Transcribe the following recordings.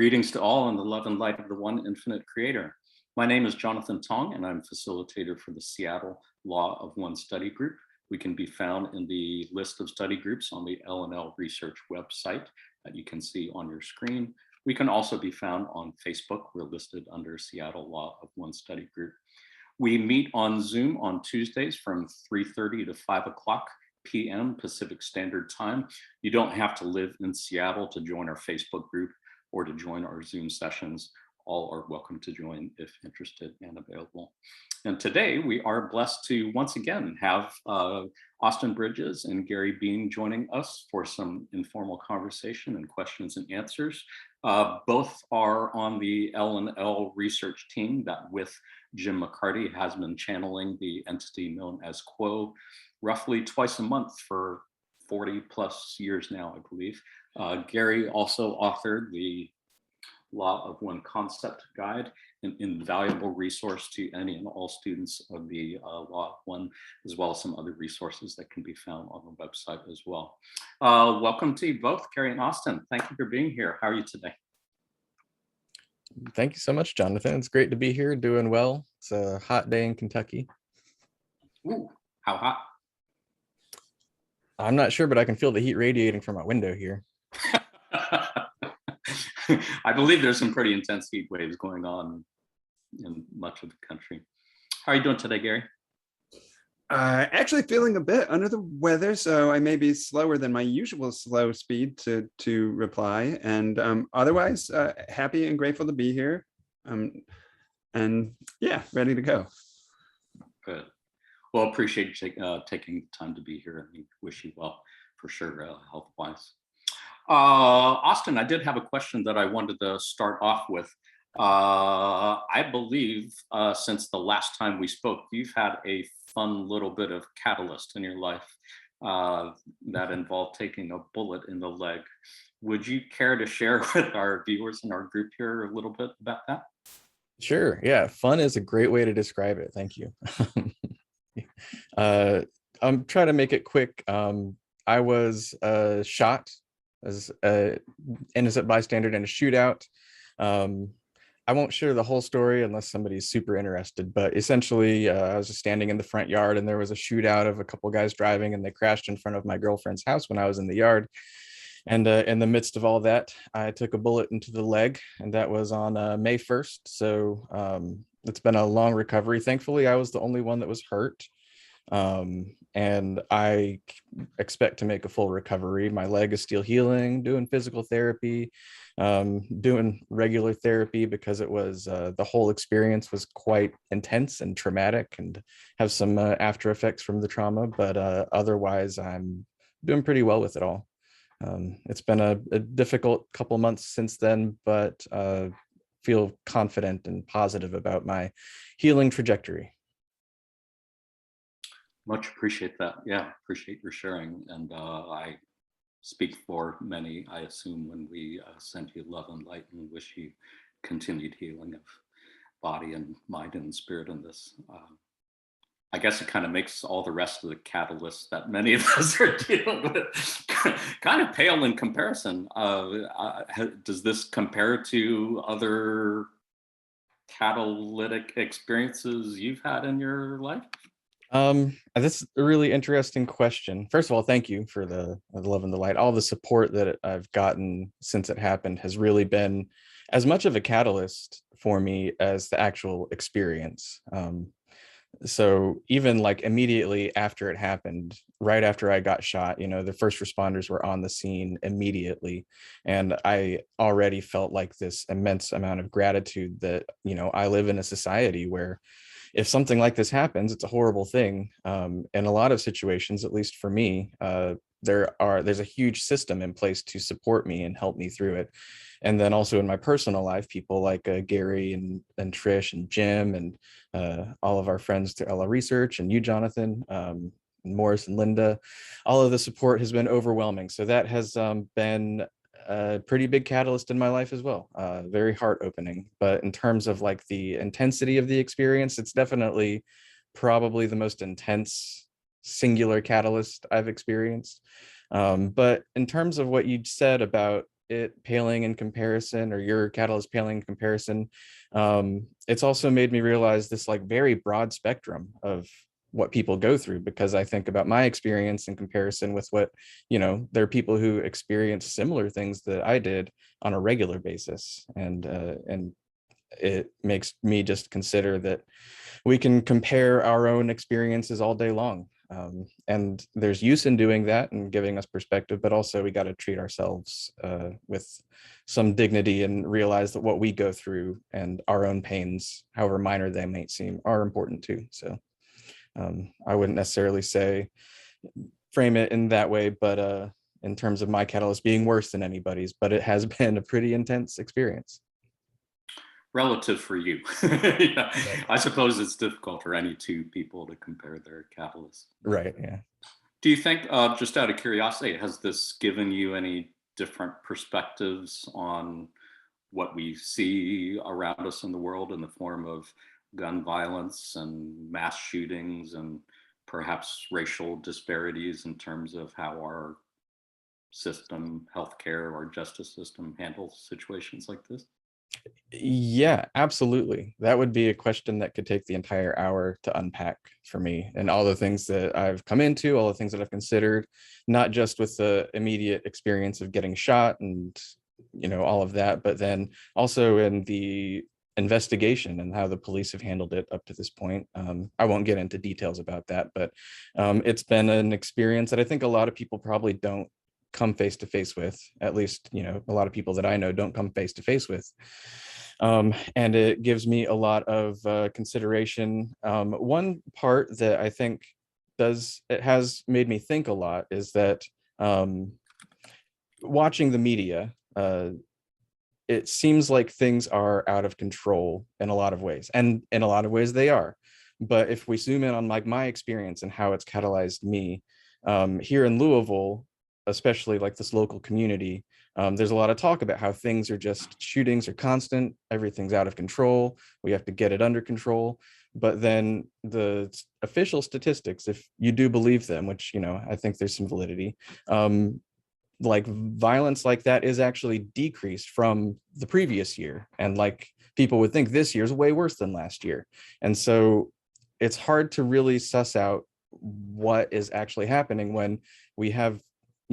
Greetings to all in the love and light of the one infinite creator. My name is Jonathan Tong, and I'm facilitator for the Seattle Law of One study group. We can be found in the list of study groups on the L&L Research website that you can see on your screen. We can also be found on Facebook. We're listed under Seattle Law of One study group. We meet on Zoom on Tuesdays from 3:30 to 5 o'clock p.m. Pacific Standard Time. You don't have to live in Seattle to join our Facebook group or to join our Zoom sessions. All are welcome to join if interested and available. And today we are blessed to once again have Austin Bridges and Gary Bean joining us for some informal conversation and questions and answers. Both are on the L&L research team that with Jim McCarty has been channeling the entity known as Quo roughly twice a month for 40 plus years now, I believe. Gary also authored the Law of One Concept Guide, an invaluable resource to any and all students of the Law of One, as well as some other resources that can be found on the website as well. Welcome to you both, Gary and Austin. Thank you for being here. How are you today? Thank you so much, Jonathan. It's great to be here, doing well. It's a hot day in Kentucky. Ooh, how hot? I'm not sure, but I can feel the heat radiating from my window here. I believe there's some pretty intense heat waves going on in much of the country. How are you doing today, Gary? Actually feeling a bit under the weather, so I may be slower than my usual slow speed to reply. And otherwise, happy and grateful to be here. And yeah, ready to go. Good. Well, appreciate you taking time to be here, and we wish you well for sure, health-wise. Austin, I did have a question that I wanted to start off with. I believe since the last time we spoke, you've had a fun little bit of catalyst in your life that involved taking a bullet in the leg. Would you care to share with our viewers in our group here a little bit about that? Sure. Yeah. Fun is a great way to describe it. Thank you. I'm trying to make it quick. I was shot as an innocent bystander in a shootout. I won't share the whole story unless somebody's super interested, but essentially I was just standing in the front yard and there was a shootout of a couple guys driving and they crashed in front of my girlfriend's house when I was in the yard. And in the midst of all that, I took a bullet into the leg, and that was on May 1st. So it's been a long recovery. Thankfully, I was the only one that was hurt. And I expect to make a full recovery. My leg is still healing, doing physical therapy, doing regular therapy because it was the whole experience was quite intense and traumatic and have some after effects from the trauma, but otherwise I'm doing pretty well with it all. It's been a difficult couple months since then, but feel confident and positive about my healing trajectory. Much appreciate that. Yeah, appreciate your sharing. And I speak for many, I assume, when we send you love and light and wish you continued healing of body and mind and spirit in this. I guess it kind of makes all the rest of the catalysts that many of us are dealing with kind of pale in comparison. Does this compare to other catalytic experiences you've had in your life? That's a really interesting question. First of all, thank you for the love and the light. All the support that I've gotten since it happened has really been as much of a catalyst for me as the actual experience. So even like immediately after it happened, right after I got shot, you know, the first responders were on the scene immediately. And I already felt like this immense amount of gratitude that, you know, I live in a society where if something like this happens, it's a horrible thing. In a lot of situations, at least for me, there's a huge system in place to support me and help me through it. And then also in my personal life, people like Gary and Trish and Jim and all of our friends through Ella Research and you, Jonathan, Morris and Linda, all of the support has been overwhelming. So that has been a pretty big catalyst in my life as well. Very heart opening. But in terms of like the intensity of the experience, it's definitely probably the most intense singular catalyst I've experienced. But in terms of what you said about it paling in comparison, or your catalyst paling in comparison, it's also made me realize this like very broad spectrum of what people go through, because I think about my experience in comparison with what, there are people who experience similar things that I did on a regular basis. And it makes me just consider that we can compare our own experiences all day long. And there's use in doing that and giving us perspective, but also we got to treat ourselves with some dignity and realize that what we go through and our own pains, however minor they may seem, are important too. So I wouldn't necessarily frame it in that way, but in terms of my catalyst being worse than anybody's, but it has been a pretty intense experience. Relative for you. Yeah. I suppose it's difficult for any two people to compare their catalysts. Right, yeah. Do you think, just out of curiosity, has this given you any different perspectives on what we see around us in the world in the form of gun violence and mass shootings and perhaps racial disparities in terms of how our system, healthcare or justice system handles situations like this? Yeah, absolutely. That would be a question that could take the entire hour to unpack for me, and all the things that I've come into, all the things that I've considered, not just with the immediate experience of getting shot and, all of that, but then also in the investigation and how the police have handled it up to this point. I won't get into details about that, but it's been an experience that I think a lot of people probably don't come face to face with. At least, a lot of people that I know don't come face to face with. And it gives me a lot of consideration. One part that I think it has made me think a lot is that watching the media, it seems like things are out of control in a lot of ways, and in a lot of ways they are. But if we zoom in on like my experience and how it's catalyzed me, here in Louisville, especially like this local community, there's a lot of talk about how things are just, shootings are constant, everything's out of control, we have to get it under control. But then the official statistics, if you do believe them, which, I think there's some validity, like violence like that is actually decreased from the previous year. And like people would think this year's way worse than last year. And so it's hard to really suss out what is actually happening when we have,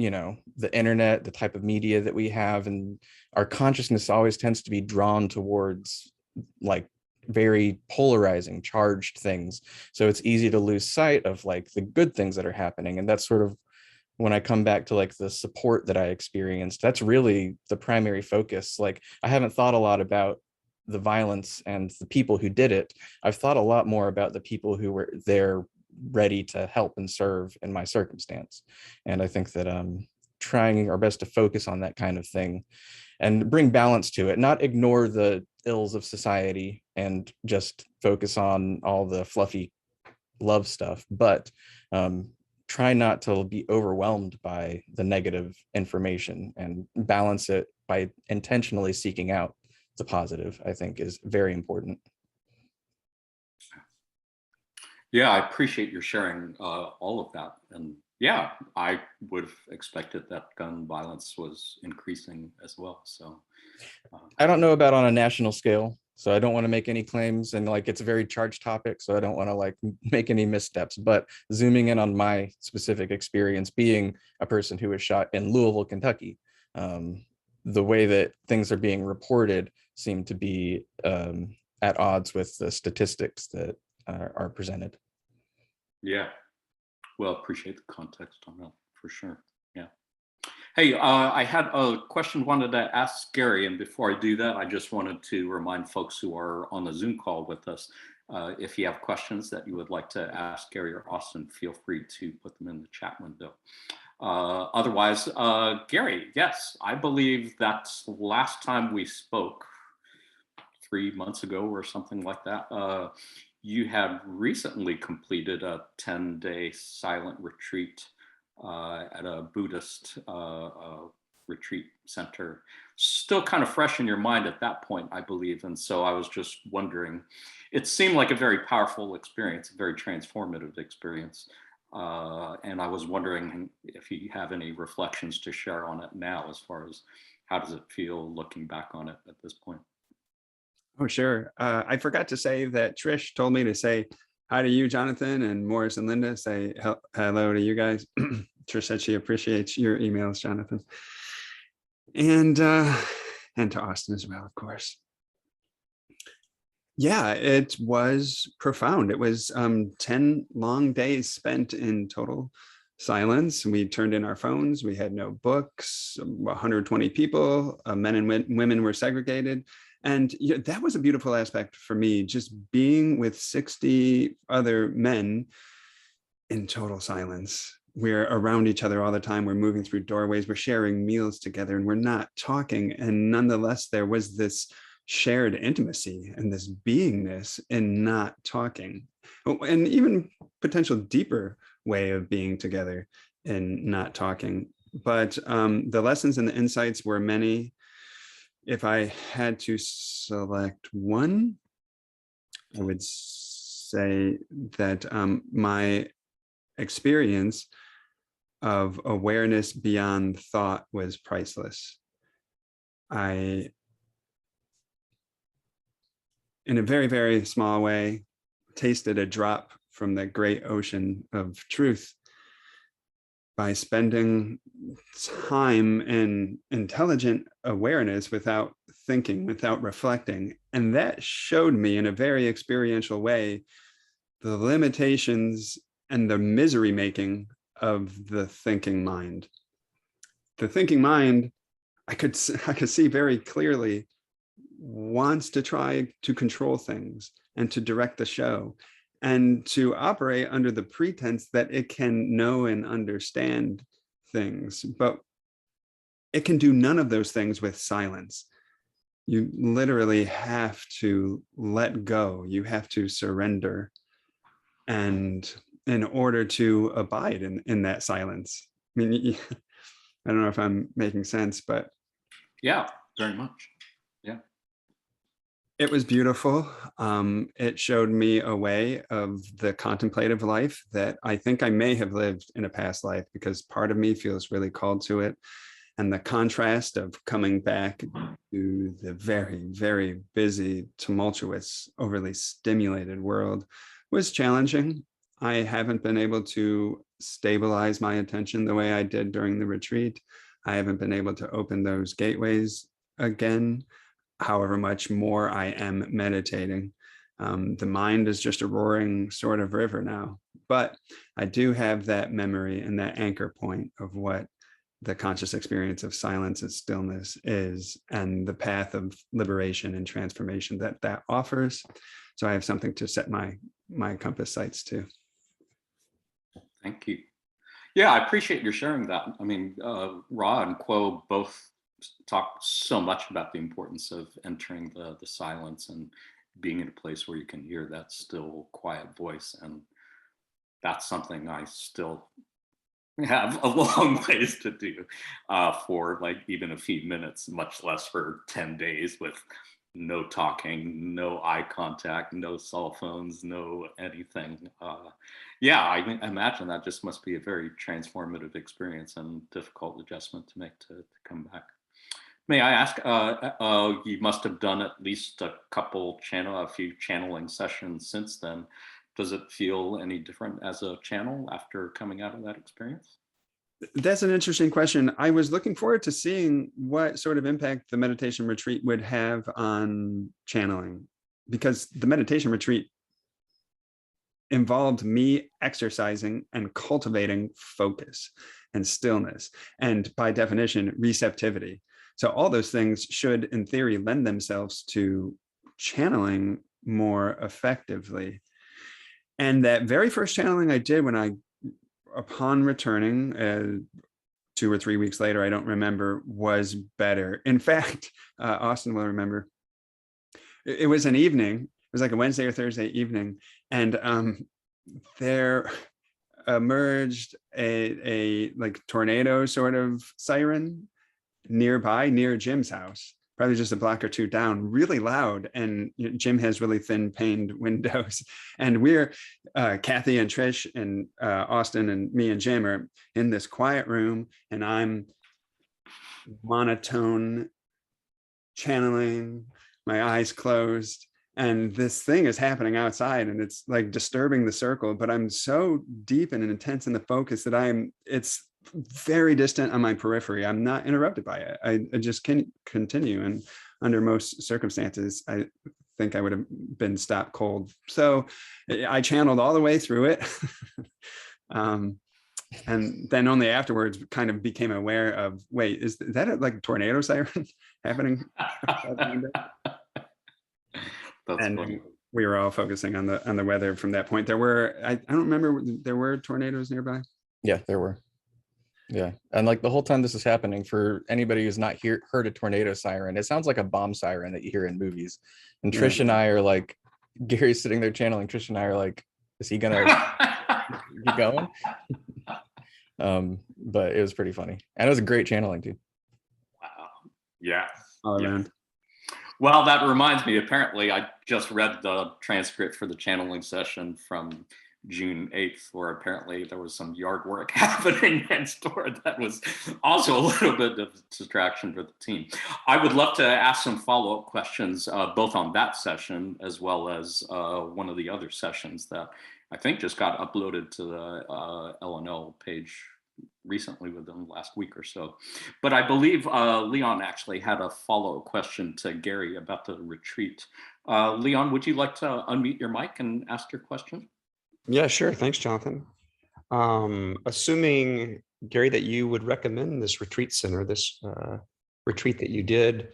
the internet, the type of media that we have, and our consciousness always tends to be drawn towards like very polarizing, charged things. So it's easy to lose sight of like the good things that are happening. And that's sort of when I come back to like the support that I experienced, that's really the primary focus. Like I haven't thought a lot about the violence and the people who did it. I've thought a lot more about the people who were there ready to help and serve in my circumstance. And I think that trying our best to focus on that kind of thing and bring balance to it, not ignore the ills of society and just focus on all the fluffy love stuff, but try not to be overwhelmed by the negative information and balance it by intentionally seeking out the positive, I think is very important. Yeah, I appreciate your sharing all of that. And yeah, I would have expected that gun violence was increasing as well. So I don't know about on a national scale, so I don't want to make any claims, and like it's a very charged topic, so I don't want to like make any missteps. But zooming in on my specific experience, being a person who was shot in Louisville, Kentucky, the way that things are being reported seem to be at odds with the statistics that are presented. yeah, well, appreciate the context on that for sure. Yeah. Hey, I had a question wanted to ask Gary, and before I do that, I just wanted to remind folks who are on the Zoom call with us, if you have questions that you would like to ask Gary or Austin, feel free to put them in the chat window. Otherwise, Gary, yes, I believe that's the last time we spoke, 3 months ago or something like that. You had recently completed a 10-day silent retreat at a Buddhist retreat center, still kind of fresh in your mind at that point, I believe. And so I was just wondering, it seemed like a very powerful experience, a very transformative experience. And I was wondering if you have any reflections to share on it now, as far as how does it feel looking back on it at this point? Oh, sure. I forgot to say that Trish told me to say hi to you, Jonathan, and Morris and Linda. Say hello to you guys. Trish said she appreciates your emails, Jonathan. And to Austin as well, of course. Yeah, it was profound. It was 10 long days spent in total silence. We turned in our phones. We had no books, 120 people, men and women were segregated. And that was a beautiful aspect for me, just being with 60 other men in total silence. We're around each other all the time. We're moving through doorways. We're sharing meals together, and we're not talking. And nonetheless, there was this shared intimacy and this beingness in not talking, and even potential deeper way of being together in not talking. But the lessons and the insights were many. If I had to select one, I would say that my experience of awareness beyond thought was priceless. I, in a very, very small way, tasted a drop from the great ocean of truth by spending time in intelligent awareness without thinking, without reflecting. And that showed me in a very experiential way the limitations and the misery making of the thinking mind. The thinking mind, I could see very clearly, wants to try to control things and to direct the show and to operate under the pretense that it can know and understand things, but it can do none of those things with silence. You literally have to let go. You have to surrender, and in order to abide in that silence. I mean, I don't know if I'm making sense, but yeah, very much. Yeah. It was beautiful. It showed me a way of the contemplative life that I think I may have lived in a past life, because part of me feels really called to it. And the contrast of coming back to the very, very busy, tumultuous, overly stimulated world was challenging. I haven't been able to stabilize my attention the way I did during the retreat. I haven't been able to open those gateways again, however much more I am meditating. The mind is just a roaring sort of river now, but I do have that memory and that anchor point of what the conscious experience of silence and stillness is, and the path of liberation and transformation that that offers. So I have something to set my compass sights to. Thank you. Yeah, I appreciate your sharing that. I mean, Ra and Quo both talk so much about the importance of entering the silence and being in a place where you can hear that still, quiet voice. And that's something I still have a long ways to do for like even a few minutes, much less for 10 days with no talking, no eye contact, no cell phones, no anything. Yeah, I imagine that just must be a very transformative experience and difficult adjustment to make to come back. May I ask, you must have done at least a few channeling sessions since then. Does it feel any different as a channel after coming out of that experience? That's an interesting question. I was looking forward to seeing what sort of impact the meditation retreat would have on channeling, because the meditation retreat involved me exercising and cultivating focus and stillness, and by definition, receptivity. So all those things should, in theory, lend themselves to channeling more effectively. And that very first channeling I did upon returning 2 or 3 weeks later, I don't remember, was better. In fact, Austin will remember, it was an evening. It was like a Wednesday or Thursday evening. And there emerged a like tornado sort of siren nearby, near Jim's house. probably just a block or two down, really loud. And Jim has really thin paned windows. And we're, Kathy and Trish and Austin and me and Jim are in this quiet room, and I'm monotone channeling, my eyes closed. And this thing is happening outside, and it's like disturbing the circle, but I'm so deep and intense in the focus that it's very distant on my periphery. I'm not interrupted by it. I just can continue. And under most circumstances, I think I would have been stopped cold. So I channeled all the way through it. And then only afterwards kind of became aware of, wait, is that like a tornado siren happening? That's and funny. we were all focusing on the weather from that point. There were, I don't remember, there were tornadoes nearby. Yeah, there were. Yeah. And like the whole time this is happening, for anybody who's not heard a tornado siren, it sounds like a bomb siren that you hear in movies. And Trish and I are like, Gary's sitting there channeling. Trish and I are like, is he gonna keep going? But it was pretty funny. And it was a great channeling too. Wow. Yeah. All around. Well, that reminds me, apparently I just read the transcript for the channeling session from June 8th, where apparently there was some yard work happening next door. That was also a little bit of distraction for the team. I would love to ask some follow-up questions, both on that session as well as one of the other sessions that I think just got uploaded to the LNL page recently, within the last week or so. But I believe Leon actually had a follow-up question to Gary about the retreat. Leon, would you like to unmute your mic and ask your question? Yeah, sure. Thanks, Jonathan. Assuming, Gary, that you would recommend this retreat center, this retreat that you did,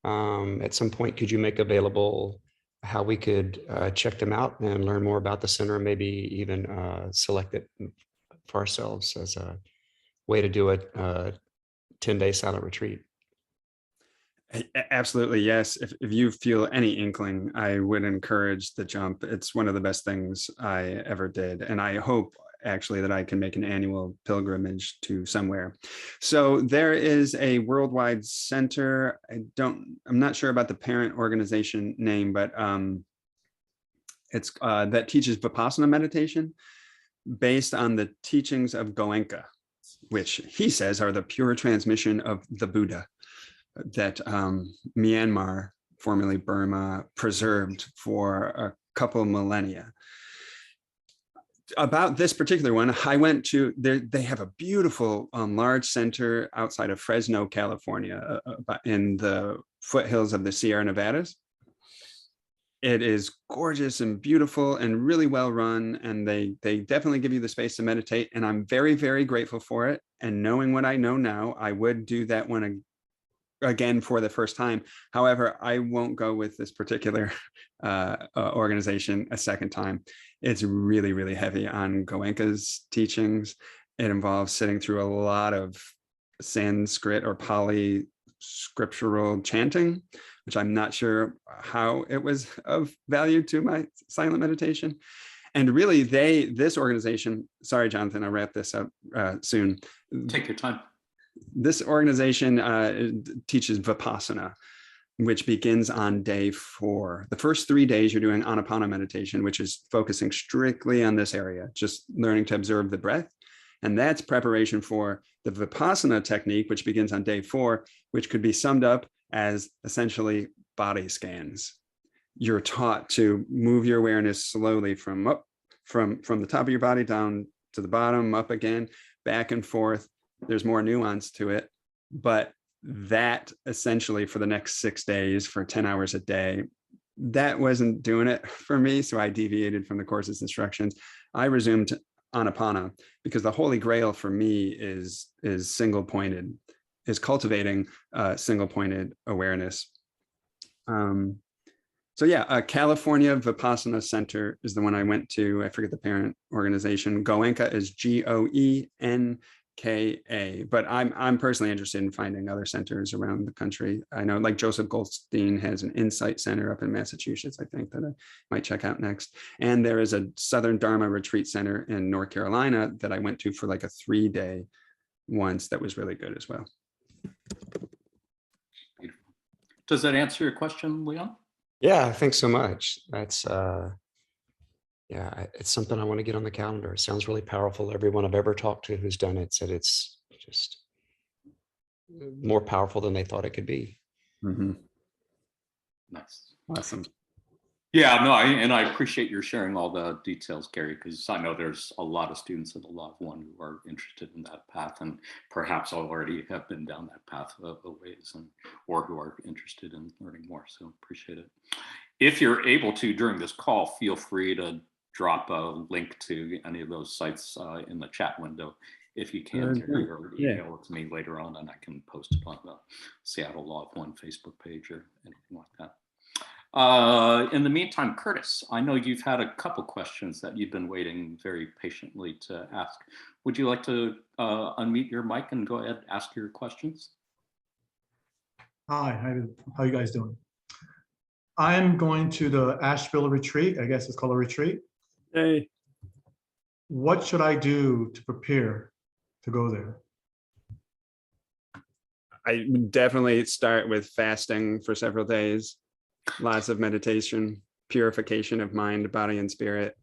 at some point, could you make available how we could check them out and learn more about the center, and maybe even select it for ourselves as a way to do a 10-day silent retreat? Absolutely, yes. If you feel any inkling, I would encourage the jump. It's one of the best things I ever did. And I hope actually that I can make an annual pilgrimage to somewhere. So there is a worldwide center. I'm not sure about the parent organization name, but it's that teaches Vipassana meditation based on the teachings of Goenka, which he says are the pure transmission of the Buddha that Myanmar, formerly Burma, preserved for a couple millennia. About this particular one, I went to, they have a beautiful large center outside of Fresno, California, in the foothills of the Sierra Nevadas. It is gorgeous and beautiful and really well run, and they definitely give you the space to meditate, and I'm very, very grateful for it. And knowing what I know now, I would do that one again for the first time. However, I won't go with this particular organization a second time. It's really, really heavy on Goenka's teachings. It involves sitting through a lot of Sanskrit or Pali scriptural chanting, which I'm not sure how it was of value to my silent meditation. And really, this organization, sorry, Jonathan, I'll wrap this up soon. Take your time. This organization teaches Vipassana, which begins on day 4. The first 3 days you're doing Anapana meditation, which is focusing strictly on this area, just learning to observe the breath. And that's preparation for the Vipassana technique, which begins on day 4, which could be summed up as essentially body scans. You're taught to move your awareness slowly from the top of your body down to the bottom, up again, back and forth. There's more nuance to it, but that essentially for the next 6 days for 10 hours a day, that wasn't doing it for me. So I deviated from the course's instructions. I resumed Anapana because the holy grail for me is single pointed, is cultivating single pointed awareness. So yeah, California Vipassana Center is the one I went to. I forget the parent organization. Goenka is Goenka. But I'm personally interested in finding other centers around the country. I know like Joseph Goldstein has an Insight Center up in Massachusetts, I think, that I might check out next. And there is a Southern Dharma Retreat Center in North Carolina that I went to for like a 3-day once that was really good as well. Does that answer your question, Leon? Yeah, thanks so much. That's yeah, it's something I want to get on the calendar. It sounds really powerful. Everyone I've ever talked to who's done it said it's just more powerful than they thought it could be. Mm-hmm. Nice. Awesome. Yeah, no, I appreciate your sharing all the details, Gary, because I know there's a lot of students at the Law of One who are interested in that path and perhaps already have been down that path a ways, and or who are interested in learning more. So appreciate it. If you're able to during this call, feel free to drop a link to any of those sites in the chat window. If you can, Gary, or email it to me later on, and I can post it on the Seattle Law of One Facebook page or anything like that. In the meantime, Curtis, I know you've had a couple questions that you've been waiting very patiently to ask. Would you like to unmute your mic and go ahead and ask your questions? Hi, how you guys doing? I'm going to the Asheville retreat. I guess it's called a retreat. Hey. What should I do to prepare to go there? I would definitely start with fasting for several days. Lots of meditation, purification of mind, body, and spirit.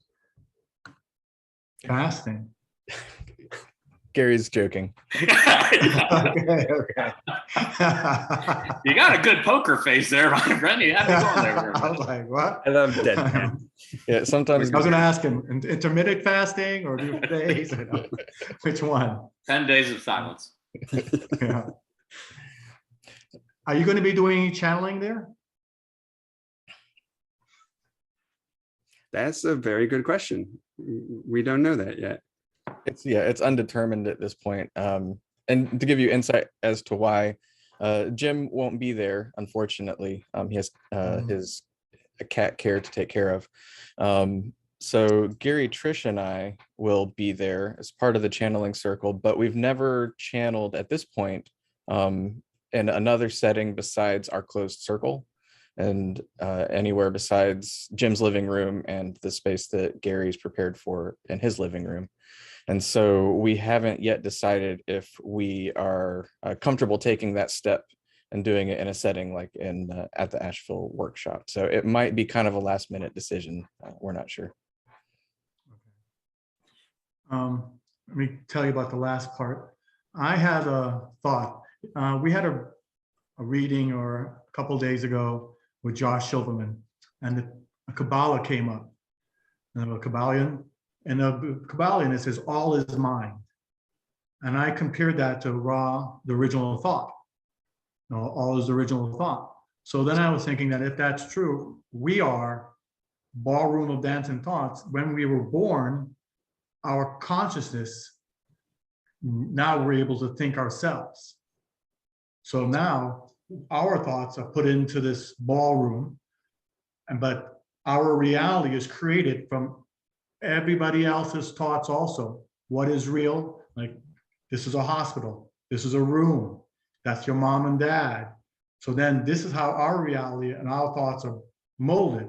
Fasting. Gary's joking. Okay. You got a good poker face there, my friend. You haven't gone there very I much. was like, what? I love deadpan. Yeah, sometimes I was going to ask him, intermittent fasting or do days? Which one? 10 days of silence. Yeah. Are you going to be doing any channeling there? That's a very good question. We don't know that yet. It's undetermined at this point. And to give you insight as to why, Jim won't be there, unfortunately. He has his cat care to take care of. So Gary, Trish, and I will be there as part of the channeling circle, but we've never channeled at this point in another setting besides our closed circle, and anywhere besides Jim's living room and the space that Gary's prepared for in his living room. And so we haven't yet decided if we are comfortable taking that step and doing it in a setting like in at the Asheville workshop. So it might be kind of a last minute decision. We're not sure. Let me tell you about the last part. I had a thought. We had a reading or a couple of days ago with Josh Silverman, and a Kabbalah came up. And a Kabbalion, and the Kabbalion, it says all is mind. And I compared that to Ra, the original thought. You know, all is the original thought. So then I was thinking that if that's true, we are ballroom of dancing thoughts. When we were born, our consciousness, now we're able to think ourselves. So now our thoughts are put into this ballroom, but our reality is created from everybody else's thoughts also. What is real? Like, this is a hospital. This is a room. That's your mom and dad. So then this is how our reality and our thoughts are molded.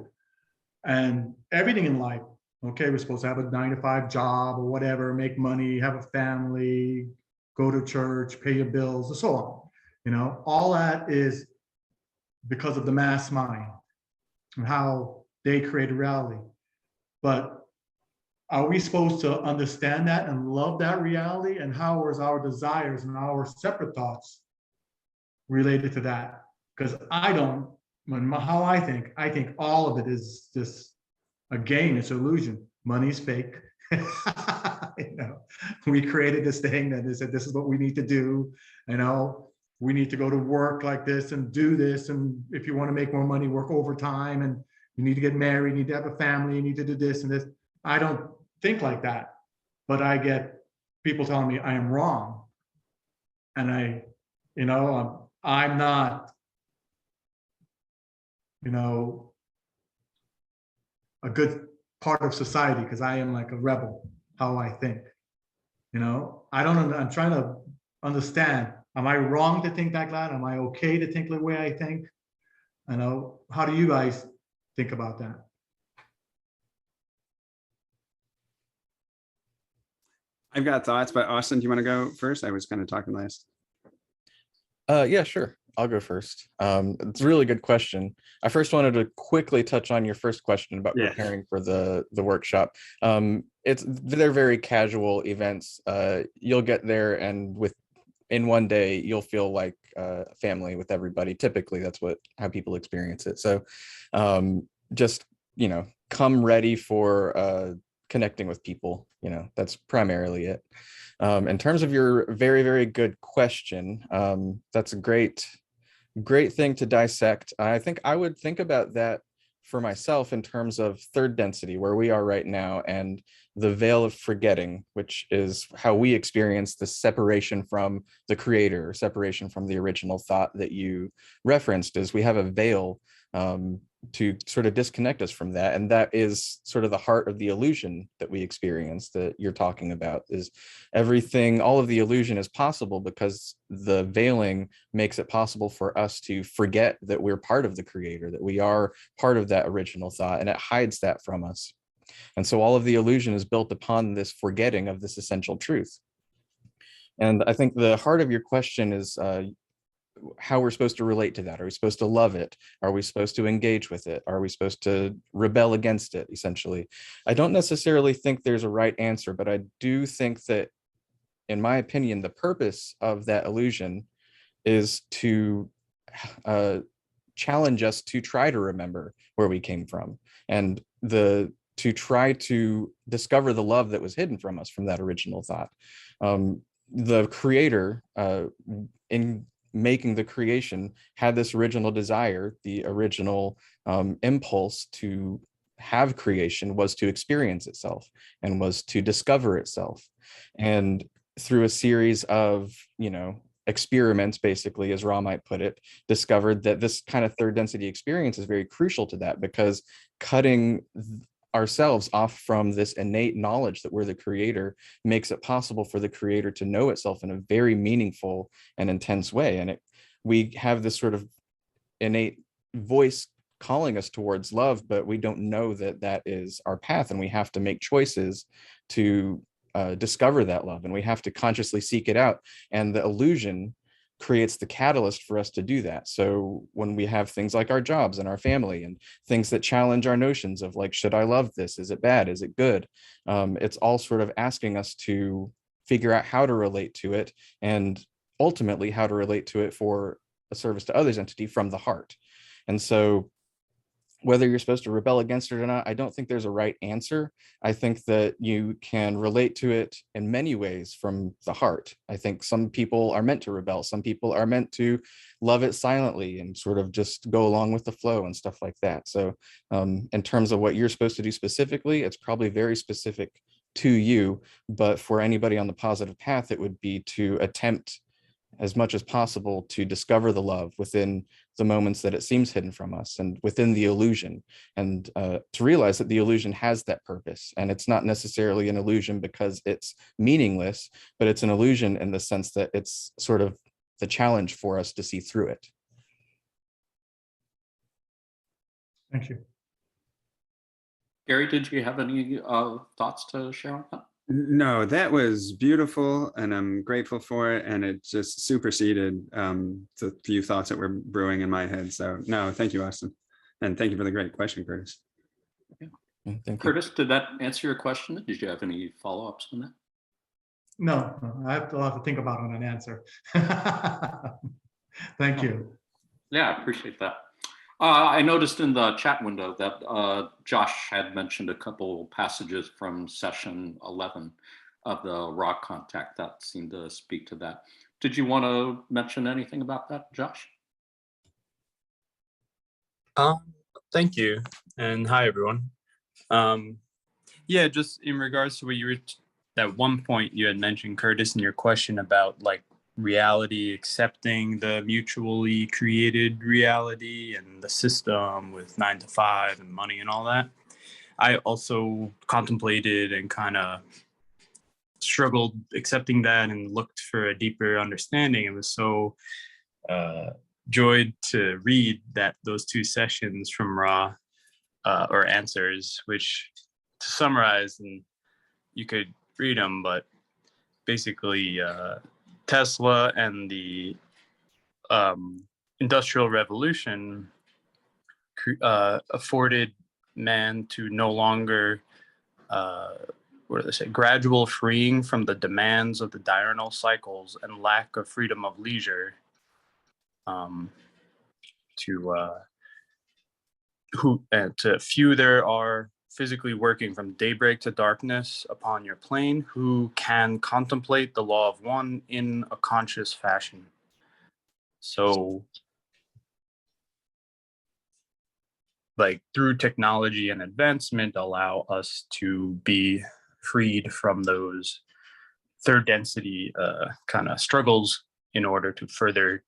And everything in life, okay, we're supposed to have a 9-to-5 job or whatever, make money, have a family, go to church, pay your bills, and so on. You know, all that is because of the mass mind and how they create a reality. But are we supposed to understand that and love that reality? And how is our desires and our separate thoughts related to that? Because I don't, how I think all of it is just a game, it's illusion. Money's fake. You know, we created this thing that they said, this is what we need to do. You know, we need to go to work like this and do this. And if you want to make more money, work overtime, and you need to get married, you need to have a family, you need to do this and this. I don't think like that, but I get people telling me I am wrong. And I'm not, a good part of society because I am like a rebel, how I think. I'm trying to understand, am I wrong to think like that? Am I okay to think the way I think? How do you guys think about that? I've got thoughts, but Austin, do you want to go first? I was kind of talking last. Yeah, sure. I'll go first. It's a really good question. I first wanted to quickly touch on your first question about Yeah. preparing for the workshop. They're very casual events. You'll get there, and in one day you'll feel like family with everybody. Typically, that's how people experience it. So, just come ready for connecting with people. That's primarily it. In terms of your very, very good question, that's a great thing to dissect. I think I would think about that for myself in terms of third density, where we are right now, and the veil of forgetting, which is how we experience the separation from the creator, separation from the original thought that you referenced. Is we have a veil to sort of disconnect us from that, and that is sort of the heart of the illusion that we experience, that you're talking about. Is everything, all of the illusion is possible because the veiling makes it possible for us to forget that we're part of the creator, that we are part of that original thought, and it hides that from us. And so all of the illusion is built upon this forgetting of this essential truth. And I think the heart of your question is how we're supposed to relate to that. Are we supposed to love it? Are we supposed to engage with it? Are we supposed to rebel against it, essentially? I don't necessarily think there's a right answer, but I do think that, in my opinion, the purpose of that illusion is to challenge us to try to remember where we came from, and to try to discover the love that was hidden from us from that original thought. The creator, in making the creation, had this original desire. The original impulse to have creation was to experience itself and was to discover itself. And through a series of experiments, basically, as Ra might put it, discovered that this kind of third density experience is very crucial to that, because cutting ourselves off from this innate knowledge that we're the creator makes it possible for the creator to know itself in a very meaningful and intense way. And we have this sort of innate voice calling us towards love, but we don't know that that is our path, and we have to make choices to discover that love, and we have to consciously seek it out. And the illusion creates the catalyst for us to do that. So when we have things like our jobs and our family and things that challenge our notions of, like, should I love this? Is it bad? Is it good? It's all sort of asking us to figure out how to relate to it, and ultimately how to relate to it for a service to others entity from the heart. And so whether you're supposed to rebel against it or not, I don't think there's a right answer. I think that you can relate to it in many ways from the heart. I think some people are meant to rebel. Some people are meant to love it silently and sort of just go along with the flow and stuff like that. So in terms of what you're supposed to do specifically, it's probably very specific to you. But for anybody on the positive path, it would be to attempt as much as possible to discover the love within the moments that it seems hidden from us, and within the illusion, and to realize that the illusion has that purpose. And it's not necessarily an illusion because it's meaningless, but it's an illusion in the sense that it's sort of the challenge for us to see through it. Thank you. Gary, did you have any thoughts to share on that? No, that was beautiful, and I'm grateful for it. And it just superseded the few thoughts that were brewing in my head. So no, thank you, Austin. And thank you for the great question, Curtis. Yeah, thank you. Curtis, did that answer your question? Did you have any follow-ups on that? No, I have to think about an answer. Thank you. Yeah, I appreciate that. I noticed in the chat window that Josh had mentioned a couple passages from session 11 of the raw contact that seemed to speak to that. Did you want to mention anything about that, Josh? Thank you, and hi everyone. Yeah, just in regards to what you were, at one point you had mentioned, Curtis, in your question about like reality accepting the mutually created reality and the system with 9 to 5 and money and all that. I also contemplated and kind of struggled accepting that and looked for a deeper understanding. It was so joyed to read that those 2 sessions from Ra or answers, which, to summarize, and you could read them, but basically Tesla and the Industrial Revolution afforded man to no longer, what do they say, gradual freeing from the demands of the diurnal cycles and lack of freedom of leisure, to few there are physically working from daybreak to darkness upon your plane who can contemplate the law of one in a conscious fashion. So, like, through technology and advancement, allow us to be freed from those third density kind of struggles in order to further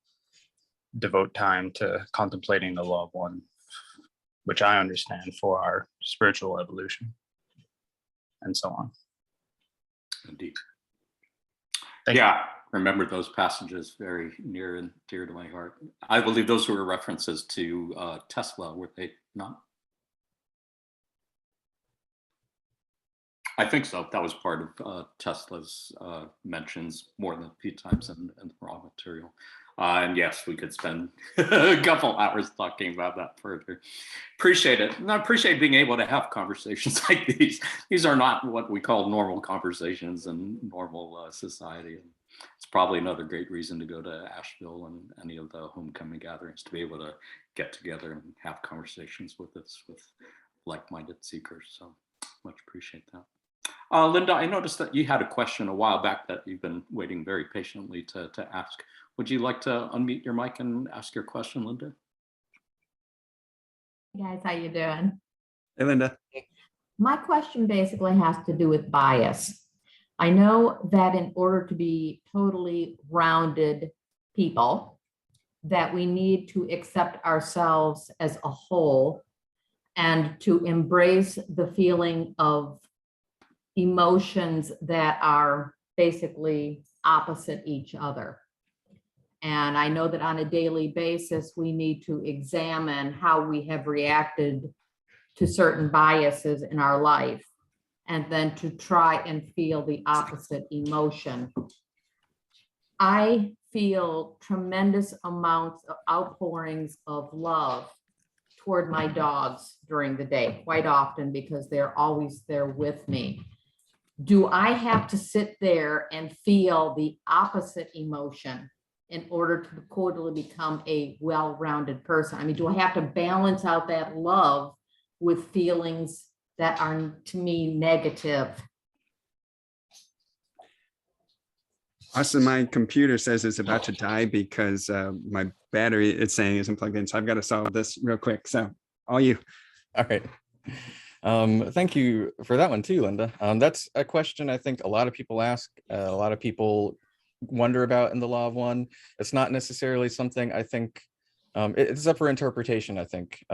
devote time to contemplating the law of one, which I understand for our spiritual evolution, and so on. Indeed. Thank you. Remember those passages very near and dear to my heart. I believe those were references to Tesla, were they not? I think so. That was part of Tesla's mentions more than a few times in the raw material. And yes, we could spend a couple hours talking about that further. Appreciate it. And I appreciate being able to have conversations like these. These are not what we call normal conversations in normal society. And it's probably another great reason to go to Asheville and any of the homecoming gatherings, to be able to get together and have conversations with like-minded seekers. So much appreciate that. Linda, I noticed that you had a question a while back that you've been waiting very patiently to ask. Would you like to unmute your mic and ask your question, Linda? Hey guys, how you doing? Hey, Linda. My question basically has to do with bias. I know that in order to be totally rounded people, that we need to accept ourselves as a whole and to embrace the feeling of emotions that are basically opposite each other. And I know that on a daily basis, we need to examine how we have reacted to certain biases in our life, and then to try and feel the opposite emotion. I feel tremendous amounts of outpourings of love toward my dogs during the day, quite often, because they're always there with me. Do I have to sit there and feel the opposite emotion in order to totally become a well-rounded person? I mean, do I have to balance out that love with feelings that are, to me, negative? Austin, my computer says it's about to die because my battery, it's saying, isn't plugged in. So I've got to solve this real quick. So all you. All right. Thank you for that one too, Linda. That's a question I think a lot of people ask, a lot of people wonder about in the Law of One. It's not necessarily something I think, it's up for interpretation, I think,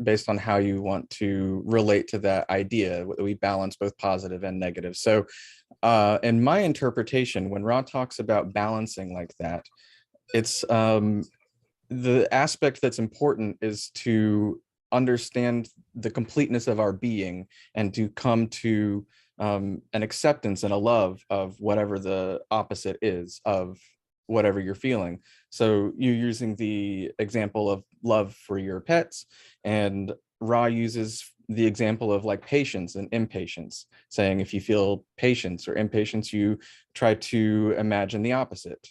based on how you want to relate to that idea, whether we balance both positive and negative. So in my interpretation, when Ra talks about balancing like that, it's the aspect that's important is to understand the completeness of our being and to come to an acceptance and a love of whatever the opposite is of whatever you're feeling. So you're using the example of love for your pets, and Ra uses the example of like patience and impatience, saying if you feel patience or impatience, you try to imagine the opposite.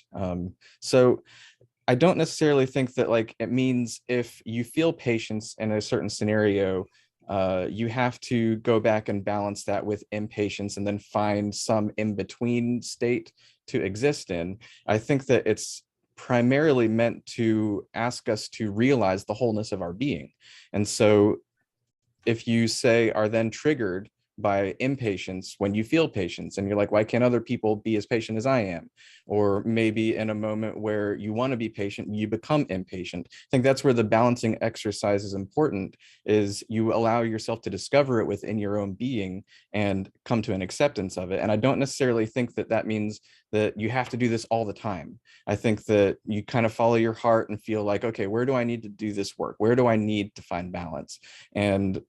So I don't necessarily think that like it means if you feel patience in a certain scenario, you have to go back and balance that with impatience and then find some in-between state to exist in. I think that it's primarily meant to ask us to realize the wholeness of our being. And so if you say are then triggered by impatience when you feel patience and you're like, why can't other people be as patient as I am? Or maybe in a moment where you want to be patient, you become impatient. I think that's where the balancing exercise is important, is you allow yourself to discover it within your own being and come to an acceptance of it. And I don't necessarily think that that means that you have to do this all the time. I think that you kind of follow your heart and feel like, okay, where do I need to do this work? Where do I need to find balance? And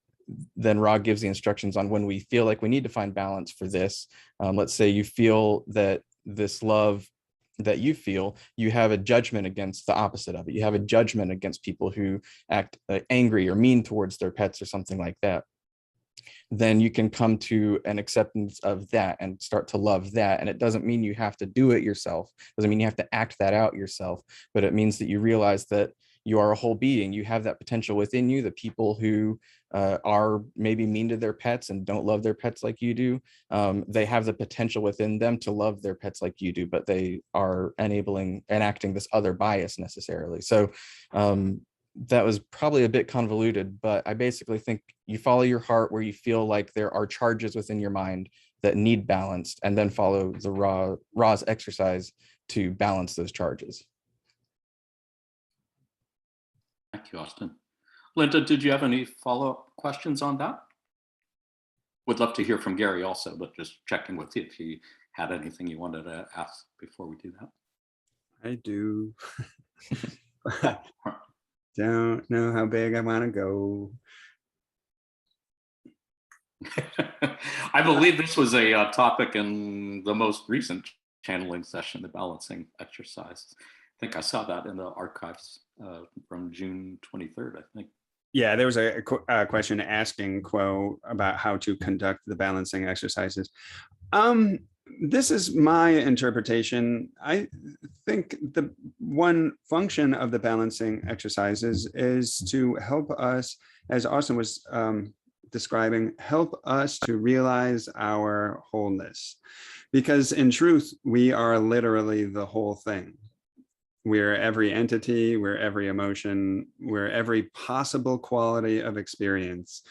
then Ra gives the instructions on when we feel like we need to find balance for this. Let's say you feel that this love that you feel, you have a judgment against the opposite of it. You have a judgment against people who act angry or mean towards their pets or something like that. Then you can come to an acceptance of that and start to love that. And it doesn't mean you have to do it yourself. It doesn't mean you have to act that out yourself, but it means that you realize that you are a whole being. You have that potential within you. The people who are maybe mean to their pets and don't love their pets like you do, they have the potential within them to love their pets like you do, but they are enacting this other bias necessarily. So that was probably a bit convoluted, but I basically think you follow your heart where you feel like there are charges within your mind that need balanced, and then follow the Ra's exercise to balance those charges. Thank you, Austin. Linda, did you have any follow-up questions on that? Would love to hear from Gary also, but just checking with you if you had anything you wanted to ask before we do that. I do. Don't know how big I want to go. I believe this was a topic in the most recent channeling session, the balancing exercise. I think I saw that in the archives from June 23rd, I think. Yeah, there was a question asking Quo about how to conduct the balancing exercises. This is my interpretation. I think the one function of the balancing exercises is to help us, as Austin was describing, help us to realize our wholeness. Because in truth, we are literally the whole thing. We're every entity, we're every emotion, we're every possible quality of experience.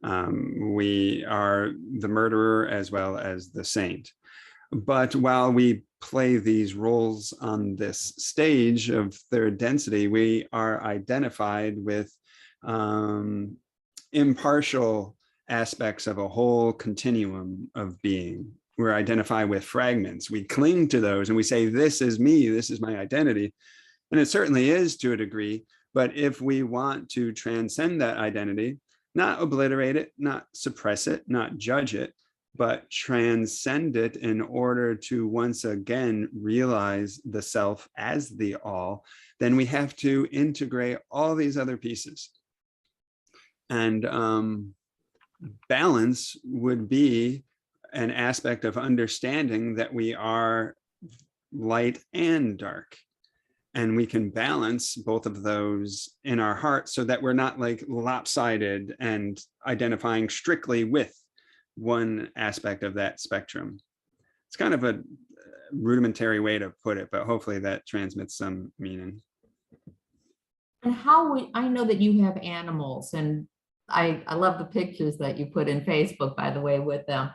We are the murderer as well as the saint. But while we play these roles on this stage of third density, we are identified with impartial aspects of a whole continuum of being. We're identified with fragments. We cling to those and we say, this is me, this is my identity. And it certainly is to a degree, but if we want to transcend that identity, not obliterate it, not suppress it, not judge it, but transcend it in order to once again realize the self as the all, then we have to integrate all these other pieces. And balance would be an aspect of understanding that we are light and dark. And we can balance both of those in our heart so that we're not like lopsided and identifying strictly with one aspect of that spectrum. It's kind of a rudimentary way to put it, but hopefully that transmits some meaning. And I know that you have animals, and I love the pictures that you put in Facebook, by the way, with them.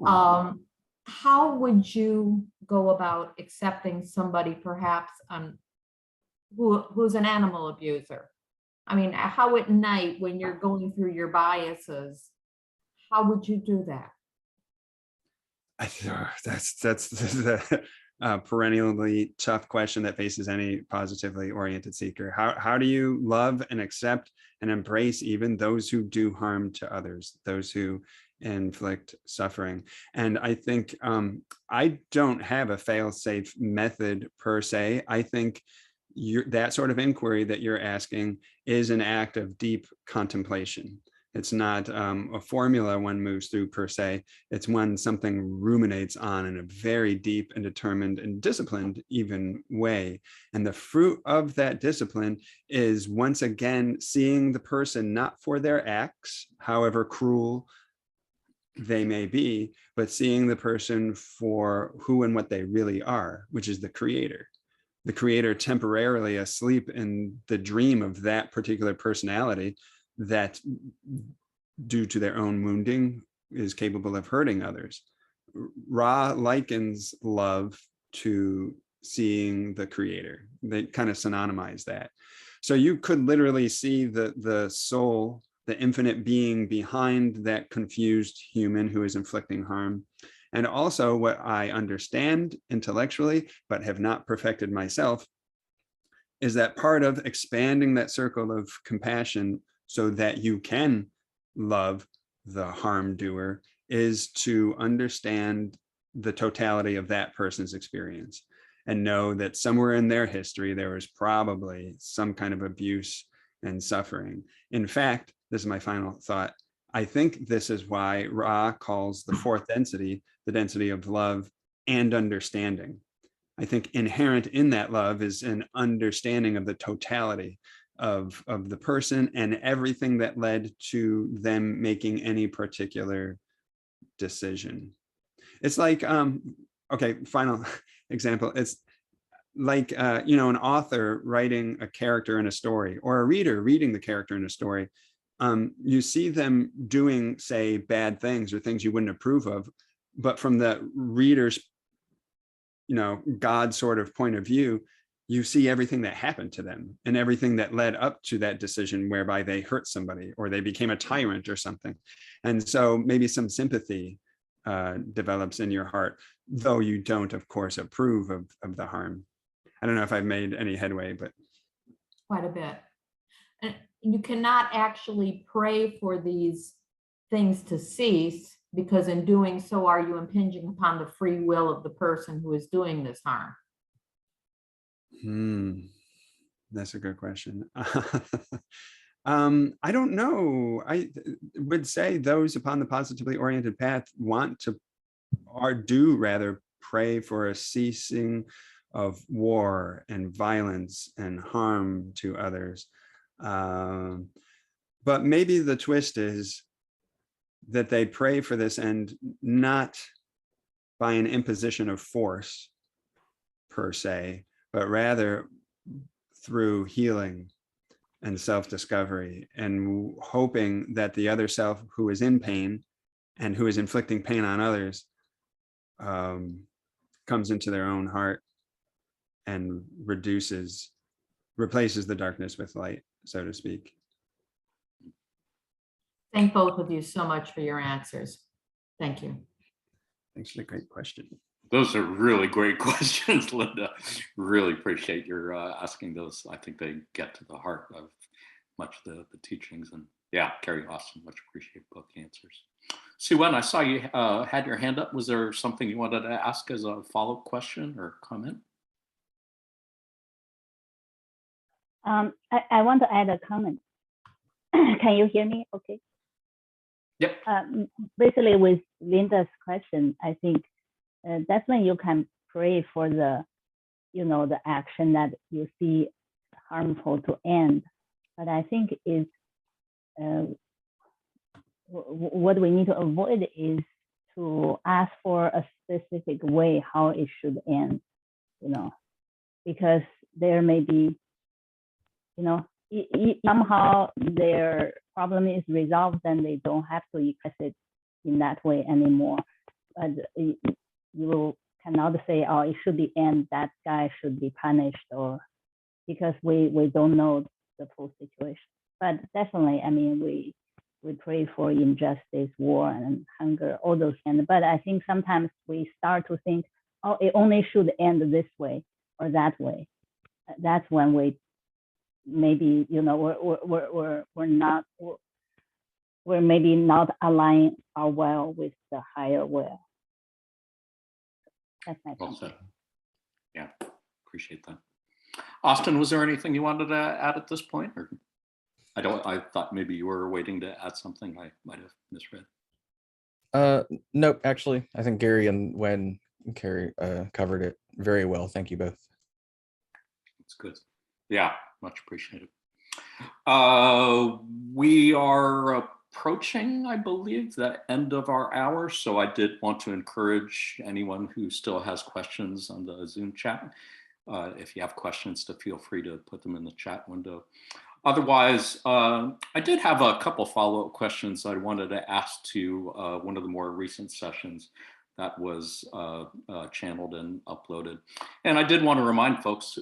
How would you go about accepting somebody perhaps who's an animal abuser? I mean, how at night when you're going through your biases, how would you do that? That's the perennially tough question that faces any positively oriented seeker. How do you love and accept and embrace even those who do harm to others, those who inflict suffering? And I think I don't have a fail-safe method per se. I think that sort of inquiry that you're asking is an act of deep contemplation. It's not a formula one moves through per se. It's one something ruminates on in a very deep and determined and disciplined even way. And the fruit of that discipline is once again seeing the person not for their acts, however cruel they may be, but seeing the person for who and what they really are, which is the creator. The creator temporarily asleep in the dream of that particular personality that, due to their own wounding, is capable of hurting others. Ra likens love to seeing the creator. They kind of synonymize that. So you could literally see the soul, the infinite being behind that confused human who is inflicting harm. And also what I understand intellectually, but have not perfected myself, is that part of expanding that circle of compassion so that you can love the harm doer is to understand the totality of that person's experience. and know that somewhere in their history, there was probably some kind of abuse and suffering. In fact, this is my final thought. I think this is why Ra calls the fourth density the density of love and understanding. I think inherent in that love is an understanding of the totality of the person and everything that led to them making any particular decision. It's like, okay, final example. It's like, you know, an author writing a character in a story, or a reader reading the character in a story. You see them doing, say, bad things or things you wouldn't approve of, but from the reader's, you know, God sort of point of view, you see everything that happened to them and everything that led up to that decision whereby they hurt somebody or they became a tyrant or something. And so maybe some sympathy develops in your heart, though you don't, of course, approve of the harm. I don't know if I've made any headway, but. Quite a bit. And you cannot actually pray for these things to cease, because in doing so, are you impinging upon the free will of the person who is doing this harm? That's a good question. I don't know. I would say those upon the positively oriented path want to, or do rather, pray for a ceasing of war and violence and harm to others. But maybe the twist is that they pray for this end not by an imposition of force per se, but rather through healing and self-discovery, and hoping that the other self who is in pain and who is inflicting pain on others comes into their own heart and replaces the darkness with light, so to speak. Thank both of you so much for your answers. Thank you. Thanks for the great question. Those are really great questions, Linda. Really appreciate your asking those. I think they get to the heart of much of the teachings. And yeah, Carrie, awesome. Much appreciate both the answers. Sue-Ann, I saw you had your hand up. Was there something you wanted to ask as a follow-up question or comment? I want to add a comment. Can you hear me? Okay. Yep. Basically, with Linda's question, I think that's when you can pray for the, you know, the action that you see harmful to end. But I think is what we need to avoid is to ask for a specific way how it should end, you know, because there may be, you know, somehow their problem is resolved, then they don't have to express it in that way anymore. But you cannot say, oh, it should be end, that guy should be punished, or because we don't know the full situation. But definitely, I mean, we pray for injustice, war, and hunger, all those things. But I think sometimes we start to think, oh, it only should end this way or that way. That's when we maybe, you know, we're maybe not aligning our will with the higher will. That's my point. Yeah, appreciate that. Austin, was there anything you wanted to add at this point? Or I thought maybe you were waiting to add something I might have misread. Nope, actually, I think Gary and Carrie covered it very well. Thank you both. That's good. Yeah, much appreciated. We are approaching, I believe, the end of our hour. So I did want to encourage anyone who still has questions on the Zoom chat. If you have questions, to feel free to put them in the chat window. Otherwise, I did have a couple follow-up questions I wanted to ask to one of the more recent sessions that was channeled and uploaded. And I did want to remind folks,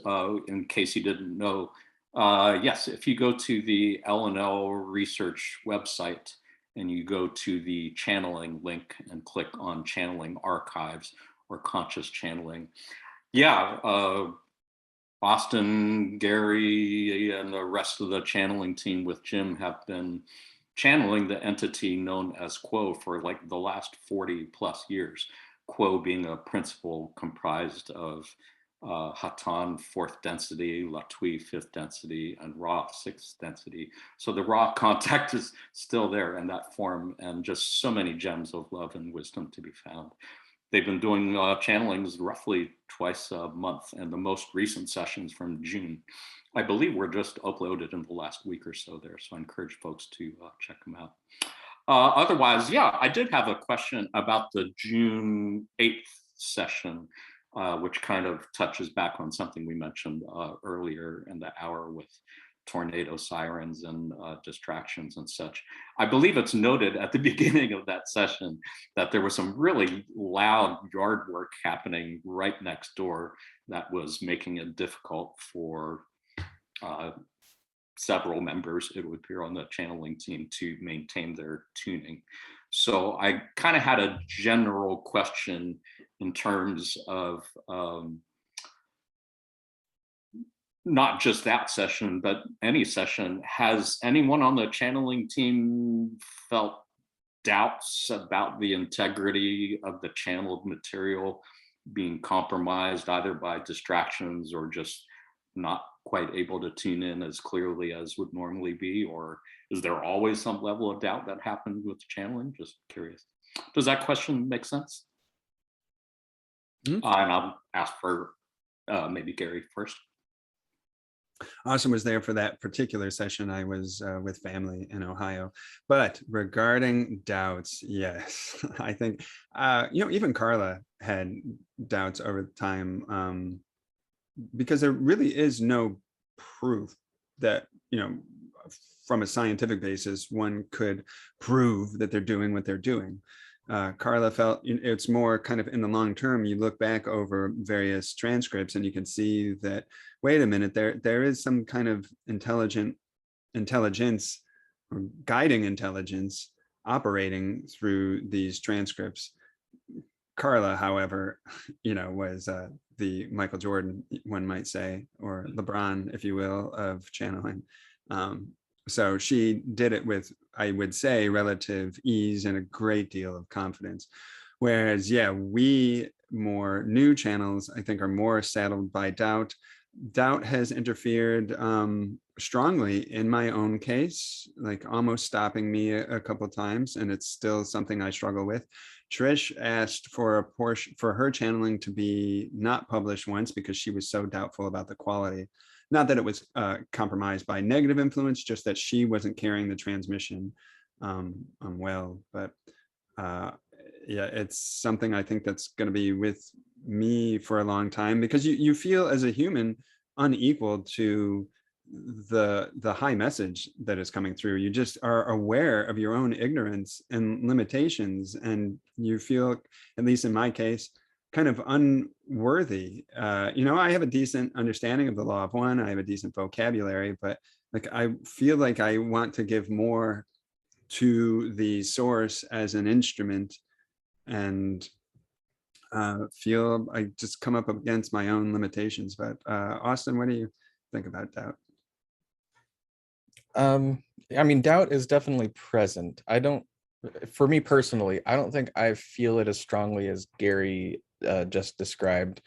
in case you didn't know, yes, if you go to the L&L Research website and you go to the channeling link and click on channeling archives or conscious channeling, yeah, Austin, Gary, and the rest of the channeling team with Jim have been channeling the entity known as Quo for like the last 40 plus years. Quo being a principle comprised of Hatan 4th density, Latui 5th density, and Ra 6th density. So the Ra contact is still there in that form, and just so many gems of love and wisdom to be found. They've been doing channelings roughly twice a month, and the most recent sessions from June, I believe, were just uploaded in the last week or so there. So I encourage folks to check them out. Otherwise, yeah, I did have a question about the June 8th session, which kind of touches back on something we mentioned earlier in the hour with tornado sirens and distractions and such. I believe it's noted at the beginning of that session that there was some really loud yard work happening right next door that was making it difficult for several members, it would appear, on the channeling team to maintain their tuning. So I kind of had a general question in terms of not just that session, but any session. Has anyone on the channeling team felt doubts about the integrity of the channeled material being compromised either by distractions or just not quite able to tune in as clearly as would normally be? Or is there always some level of doubt that happened with channeling? Just curious. Does that question make sense? And I'll ask for maybe Gary first. Austin was there for that particular session. I was with family in Ohio. But regarding doubts, yes, I think, even Carla had doubts over time, because there really is no proof that, from a scientific basis, one could prove that they're doing what they're doing. Carla felt it's more kind of in the long term. You look back over various transcripts and you can see that, wait a minute, there is some kind of intelligence or guiding intelligence operating through these transcripts. Carla, however, was the Michael Jordan, one might say, or LeBron, if you will, of channeling. So she did it with, I would say, relative ease and a great deal of confidence. Whereas, we more new channels, I think, are more saddled by doubt. Doubt has interfered strongly in my own case, like almost stopping me a couple of times, and it's still something I struggle with. Trish asked for a portion for her channeling to be not published once because she was so doubtful about the quality. Not that it was compromised by negative influence, just that she wasn't carrying the transmission well. But it's something I think that's going to be with me for a long time, because you feel as a human unequal to the high message that is coming through. You just are aware of your own ignorance and limitations, and you feel, at least in my case, kind of unworthy. I have a decent understanding of the law of one. I have a decent vocabulary, but I feel like I want to give more to the source as an instrument, and feel I just come up against my own limitations. But Austin, what do you think about doubt? Doubt is definitely present. For me personally, I don't think I feel it as strongly as Gary just described.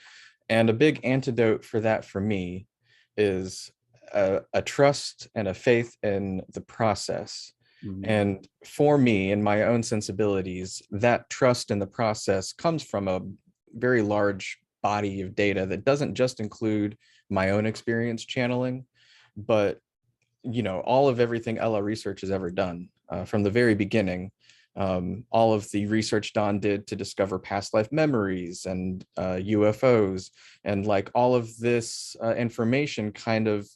And a big antidote for that for me is a trust and a faith in the process. Mm-hmm. And for me, in my own sensibilities, that trust in the process comes from a very large body of data that doesn't just include my own experience channeling, but all of everything Ella Research has ever done from the very beginning. All of the research Don did to discover past life memories and UFOs, and all of this information kind of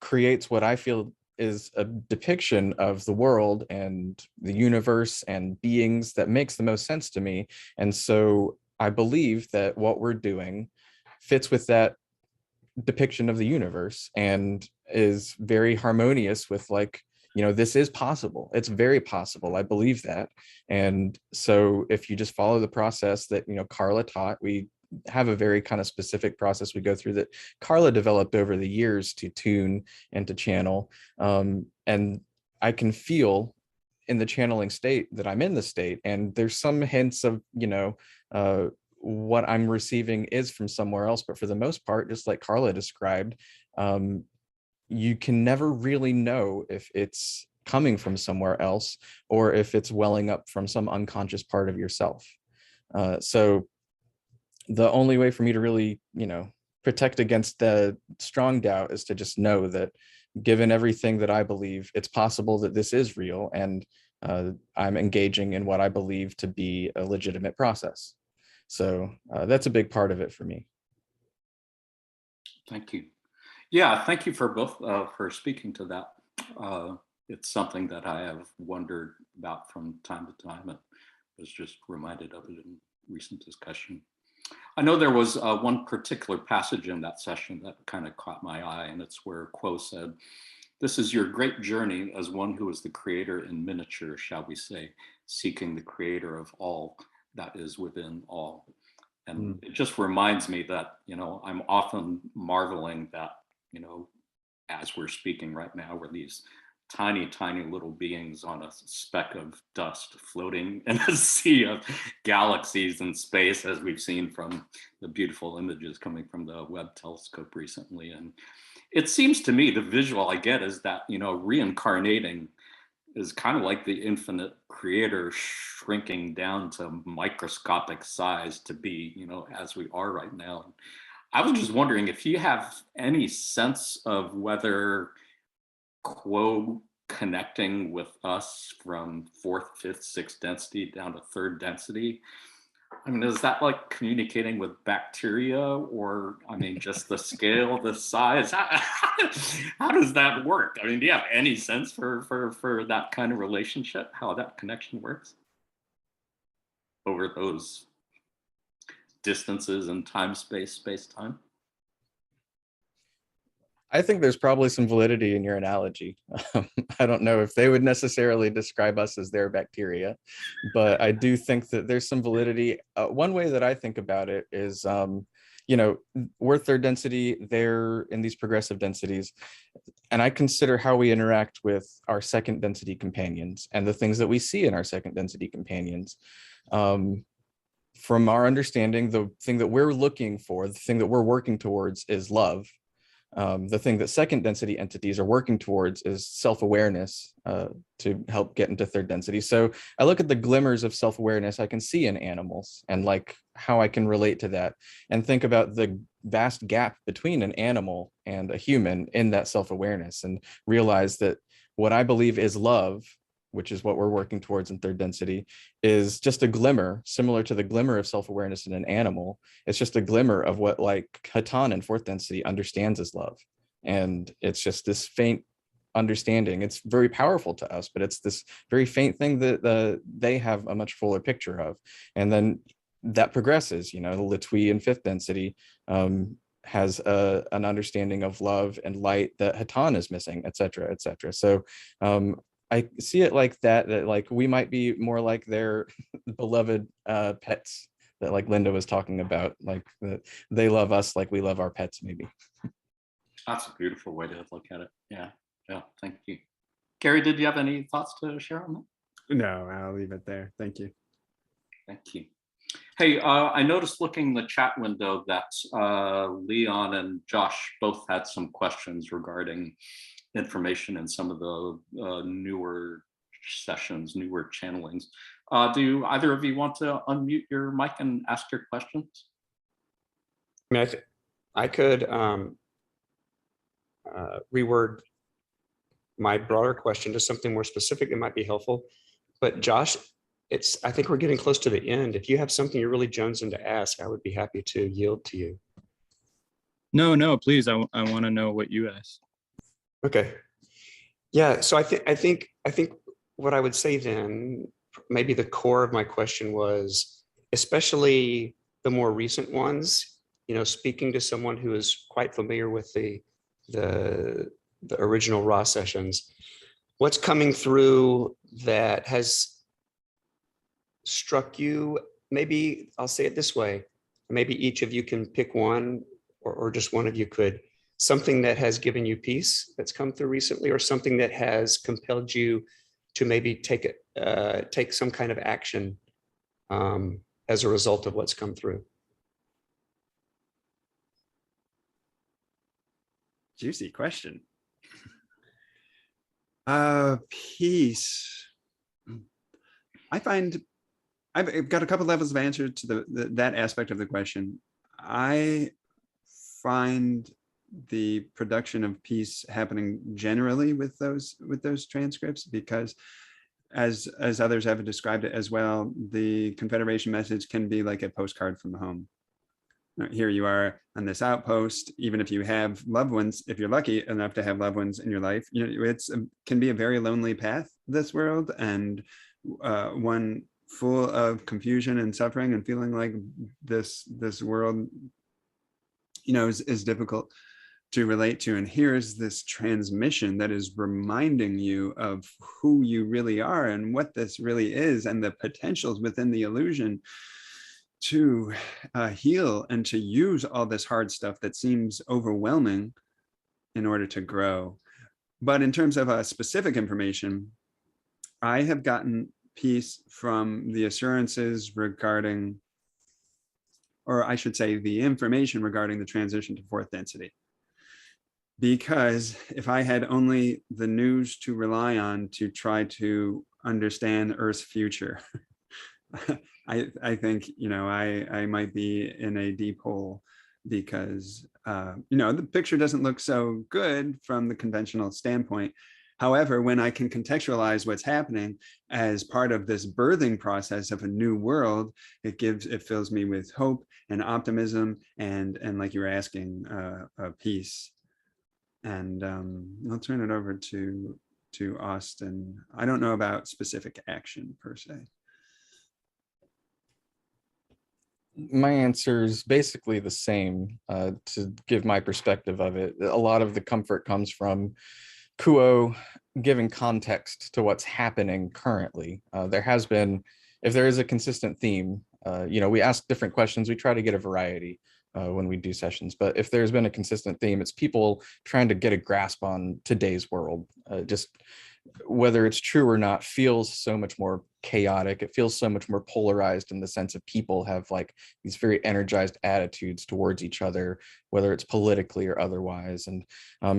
creates what I feel is a depiction of the world and the universe and beings that makes the most sense to me. And so I believe that what we're doing fits with that depiction of the universe and is very harmonious with this is possible. It's very possible. I believe that. And so if you just follow the process that, Carla taught, we have a very kind of specific process we go through that Carla developed over the years to tune and to channel. And I can feel in the channeling state that I'm in the state. And there's some hints of, what I'm receiving is from somewhere else. But for the most part, just like Carla described, you can never really know if it's coming from somewhere else or if it's welling up from some unconscious part of yourself. So the only way for me to really, protect against the strong doubt is to just know that given everything that I believe, it's possible that this is real, and I'm engaging in what I believe to be a legitimate process. So that's a big part of it for me. Thank you. Yeah, thank you for both for speaking to that. It's something that I have wondered about from time to time, and was just reminded of it in recent discussion. I know there was one particular passage in that session that kind of caught my eye, and it's where Quo said, "This is your great journey as one who is the creator in miniature, shall we say, seeking the creator of all that is within all." And it just reminds me that, I'm often marveling that, as we're speaking right now, we're these tiny, tiny little beings on a speck of dust floating in a sea of galaxies in space, as we've seen from the beautiful images coming from the Webb telescope recently. And it seems to me the visual I get is that, reincarnating is kind of like the infinite creator shrinking down to microscopic size to be, as we are right now. I was just wondering if you have any sense of whether Quo connecting with us from 4th, 5th, 6th density down to 3rd density. I mean, is that like communicating with bacteria, or, just the scale, the size? How does that work? Do you have any sense for that kind of relationship, how that connection works over those distances in time, space, time? I think there's probably some validity in your analogy. I don't know if they would necessarily describe us as their bacteria, but I do think that there's some validity. One way that I think about it is, we're 3rd density, they're in these progressive densities. And I consider how we interact with our 2nd density companions and the things that we see in our 2nd density companions. From our understanding, the thing that we're looking for, the thing that we're working towards is love. The thing that 2nd density entities are working towards is self-awareness to help get into 3rd density. So I look at the glimmers of self-awareness I can see in animals and like how I can relate to that, and think about the vast gap between an animal and a human in that self-awareness, and realize that what I believe is love, which is what we're working towards in 3rd density, is just a glimmer, similar to the glimmer of self-awareness in an animal. It's just a glimmer of what like Hatan in 4th density understands as love. And it's just this faint understanding. It's very powerful to us, but it's this very faint thing that they have a much fuller picture of. And then that progresses, the Litwi in 5th density has an understanding of love and light that Hatan is missing, et cetera, et cetera. So I see it like that like we might be more like their beloved pets that like Linda was talking about, like that they love us like we love our pets, maybe. That's a beautiful way to look at it. Yeah, thank you. Gary, did you have any thoughts to share on that? No, I'll leave it there. Thank you. Thank you. Hey, I noticed looking in the chat window that Leon and Josh both had some questions regarding information in some of the newer sessions, newer channelings. Do either of you want to unmute your mic and ask your questions? I could reword my broader question to something more specific that might be helpful. But Josh, I think we're getting close to the end. If you have something you're really jonesing to ask, I would be happy to yield to you. No, please. I want to know what you asked. Okay. Yeah. So I think what I would say then, maybe the core of my question was, especially the more recent ones, speaking to someone who is quite familiar with the original raw sessions, what's coming through that has struck you? Maybe I'll say it this way. Maybe each of you can pick one, or just one of you could. Something that has given you peace that's come through recently, or something that has compelled you to maybe take some kind of action as a result of what's come through. Juicy question. Peace. I find I've got a couple levels of answer to that aspect of the question. I find the production of peace happening generally with those transcripts, because as others have described it as well, the Confederation message can be like a postcard from home. Here you are on this outpost. Even if you have loved ones, if you're lucky enough to have loved ones in your life, it's can be a very lonely path, this world, and one full of confusion and suffering, and feeling like this world, is difficult to relate to. And here's this transmission that is reminding you of who you really are and what this really is, and the potentials within the illusion to heal and to use all this hard stuff that seems overwhelming in order to grow. But in terms of specific information, I have gotten peace from the assurances regarding, or I should say the information regarding the transition to fourth density. Because if I had only the news to rely on to try to understand Earth's future, I think, I might be in a deep hole, because, the picture doesn't look so good from the conventional standpoint. However, when I can contextualize what's happening as part of this birthing process of a new world, it fills me with hope and optimism, and like you were asking, peace. And I'll turn it over to Austin. I don't know about specific action per se. My answer is basically the same. To give my perspective of it, a lot of the comfort comes from Kuo giving context to what's happening currently. There has been, if there is a consistent theme, we ask different questions. We try to get a variety when we do sessions, but if there's been a consistent theme, it's people trying to get a grasp on today's world. Just whether it's true or not feels so much more chaotic. It feels so much more polarized, in the sense of people have like these very energized attitudes towards each other, whether it's politically or otherwise. And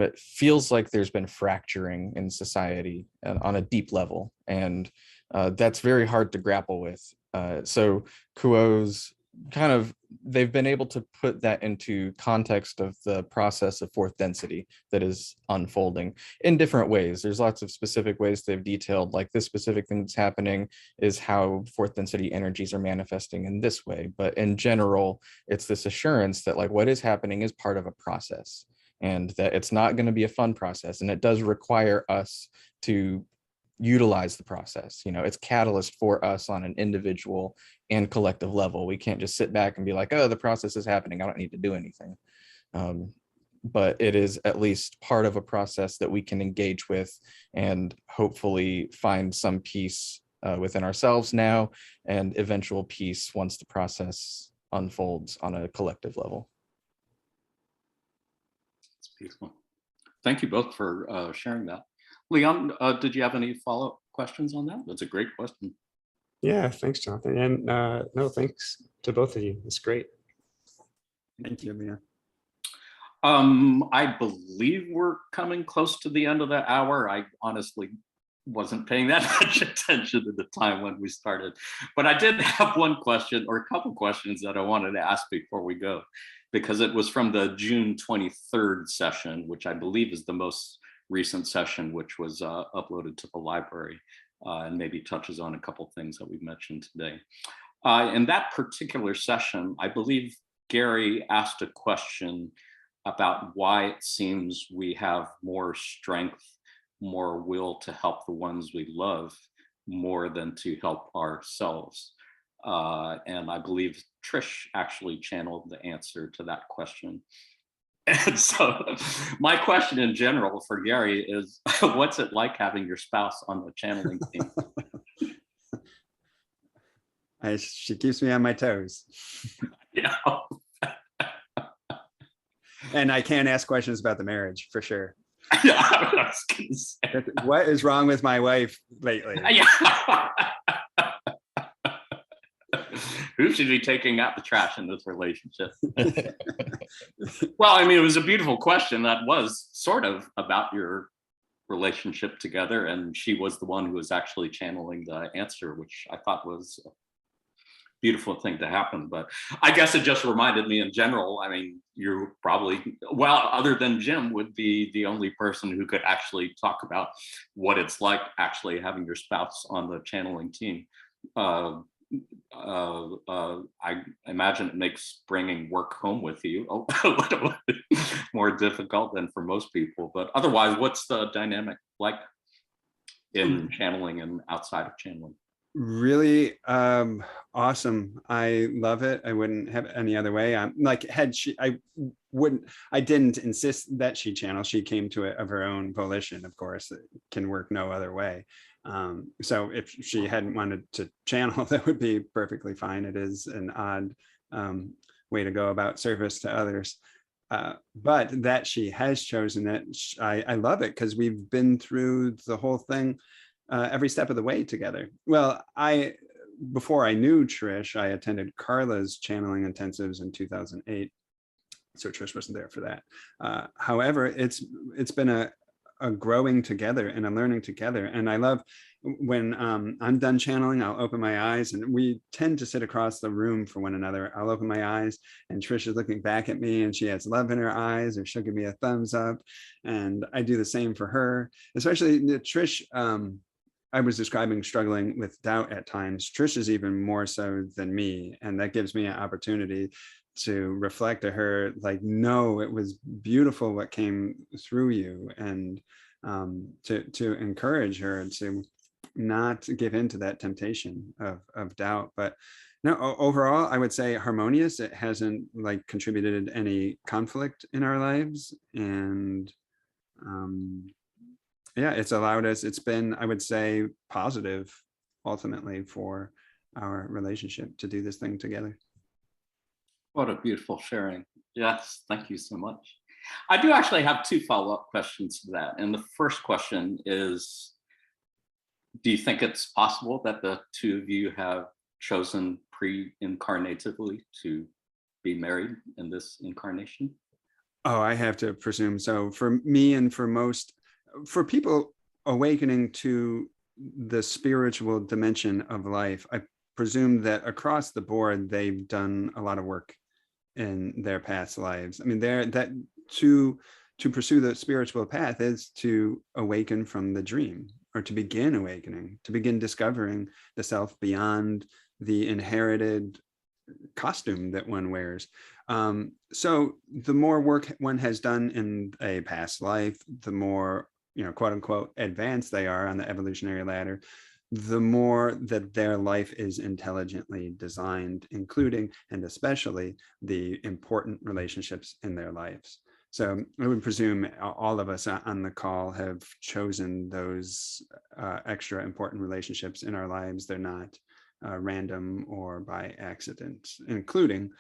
it feels like there's been fracturing in society on a deep level. And that's very hard to grapple with. So Kuo's they've been able to put that into context of the process of fourth density that is unfolding in different ways. There's lots of specific ways they've detailed, like this specific thing that's happening is how fourth density energies are manifesting in this way. But in general, it's this assurance that like what is happening is part of a process, and that it's not going to be a fun process. And it does require us to utilize the process. It's catalyst for us on an individual and collective level. We can't just sit back and be like, oh, the process is happening, I don't need to do anything. But it is at least part of a process that we can engage with, and hopefully find some peace within ourselves now, and eventual peace once the process unfolds on a collective level. It's beautiful. Thank you both for sharing that. Leon, did you have any follow-up questions on that? That's a great question. Yeah, thanks, Jonathan. And no, thanks to both of you. It's great. Thank you, Leon. I believe we're coming close to the end of the hour. I honestly wasn't paying that much attention at the time when we started, but I did have one question, or a couple questions, that I wanted to ask before we go, because it was from the June 23rd session, which I believe is the most recent session, which was uploaded to the library, and maybe touches on a couple things that we've mentioned today. In that particular session, I believe Gary asked a question about why it seems we have more strength, more will to help the ones we love more than to help ourselves. And I believe Trish actually channeled the answer to that question. And so my question in general for Gary is, what's it like having your spouse on the channeling team? She keeps me on my toes. Yeah. And I can't ask questions about the marriage, for sure. Yeah, I was gonna say. What is wrong with my wife lately? Yeah. Who should be taking out the trash in this relationship? Well, I mean, it was a beautiful question that was sort of about your relationship together, and she was the one who was actually channeling the answer, which I thought was a beautiful thing to happen. But I guess it just reminded me in general, I mean, you're probably, well, other than Jim, would be the only person who could actually talk about what it's like actually having your spouse on the channeling team. I imagine it makes bringing work home with you a little bit more difficult than for most people. But otherwise, what's the dynamic like in channeling and outside of channeling? Really awesome. I love it. I wouldn't have it any other way. I'm like, I didn't insist that she channel. She came to it of her own volition, of course. It can work no other way. So if she hadn't wanted to channel, that would be perfectly fine. It is an odd way to go about service to others. But that she has chosen it, I love it, because we've been through the whole thing every step of the way together. Well, before I knew Trish, I attended Carla's channeling intensives in 2008. So Trish wasn't there for that. However, it's been a growing together and a learning together. And I love when I'm done channeling, I'll open my eyes, and we tend to sit across the room from one another. I'll open my eyes and Trish is looking back at me and she has love in her eyes, or she'll give me a thumbs up. And I do the same for her, especially Trish. I was describing struggling with doubt at times. Trish is even more so than me. And that gives me an opportunity to reflect to her, like, no, it was beautiful what came through you, and to encourage her to not give in to that temptation of doubt. But no, overall, I would say harmonious. It hasn't like contributed any conflict in our lives. And yeah, it's allowed us, it's been, I would say, positive ultimately for our relationship to do this thing together. What a beautiful sharing. Yes, thank you so much. I do actually have two follow-up questions to that. And the first question is, do you think it's possible that the two of you have chosen pre-incarnatively to be married in this incarnation? Oh, I have to presume so. For me and for people awakening to the spiritual dimension of life, I presume that across the board, they've done a lot of work in their past lives. I mean, to pursue the spiritual path is to awaken from the dream, or to begin awakening, to begin discovering the self beyond the inherited costume that one wears. So the more work one has done in a past life, the more, quote unquote, advanced they are on the evolutionary ladder, the more that their life is intelligently designed, including and especially the important relationships in their lives. So I would presume all of us on the call have chosen those extra important relationships in our lives. They're not random or by accident, including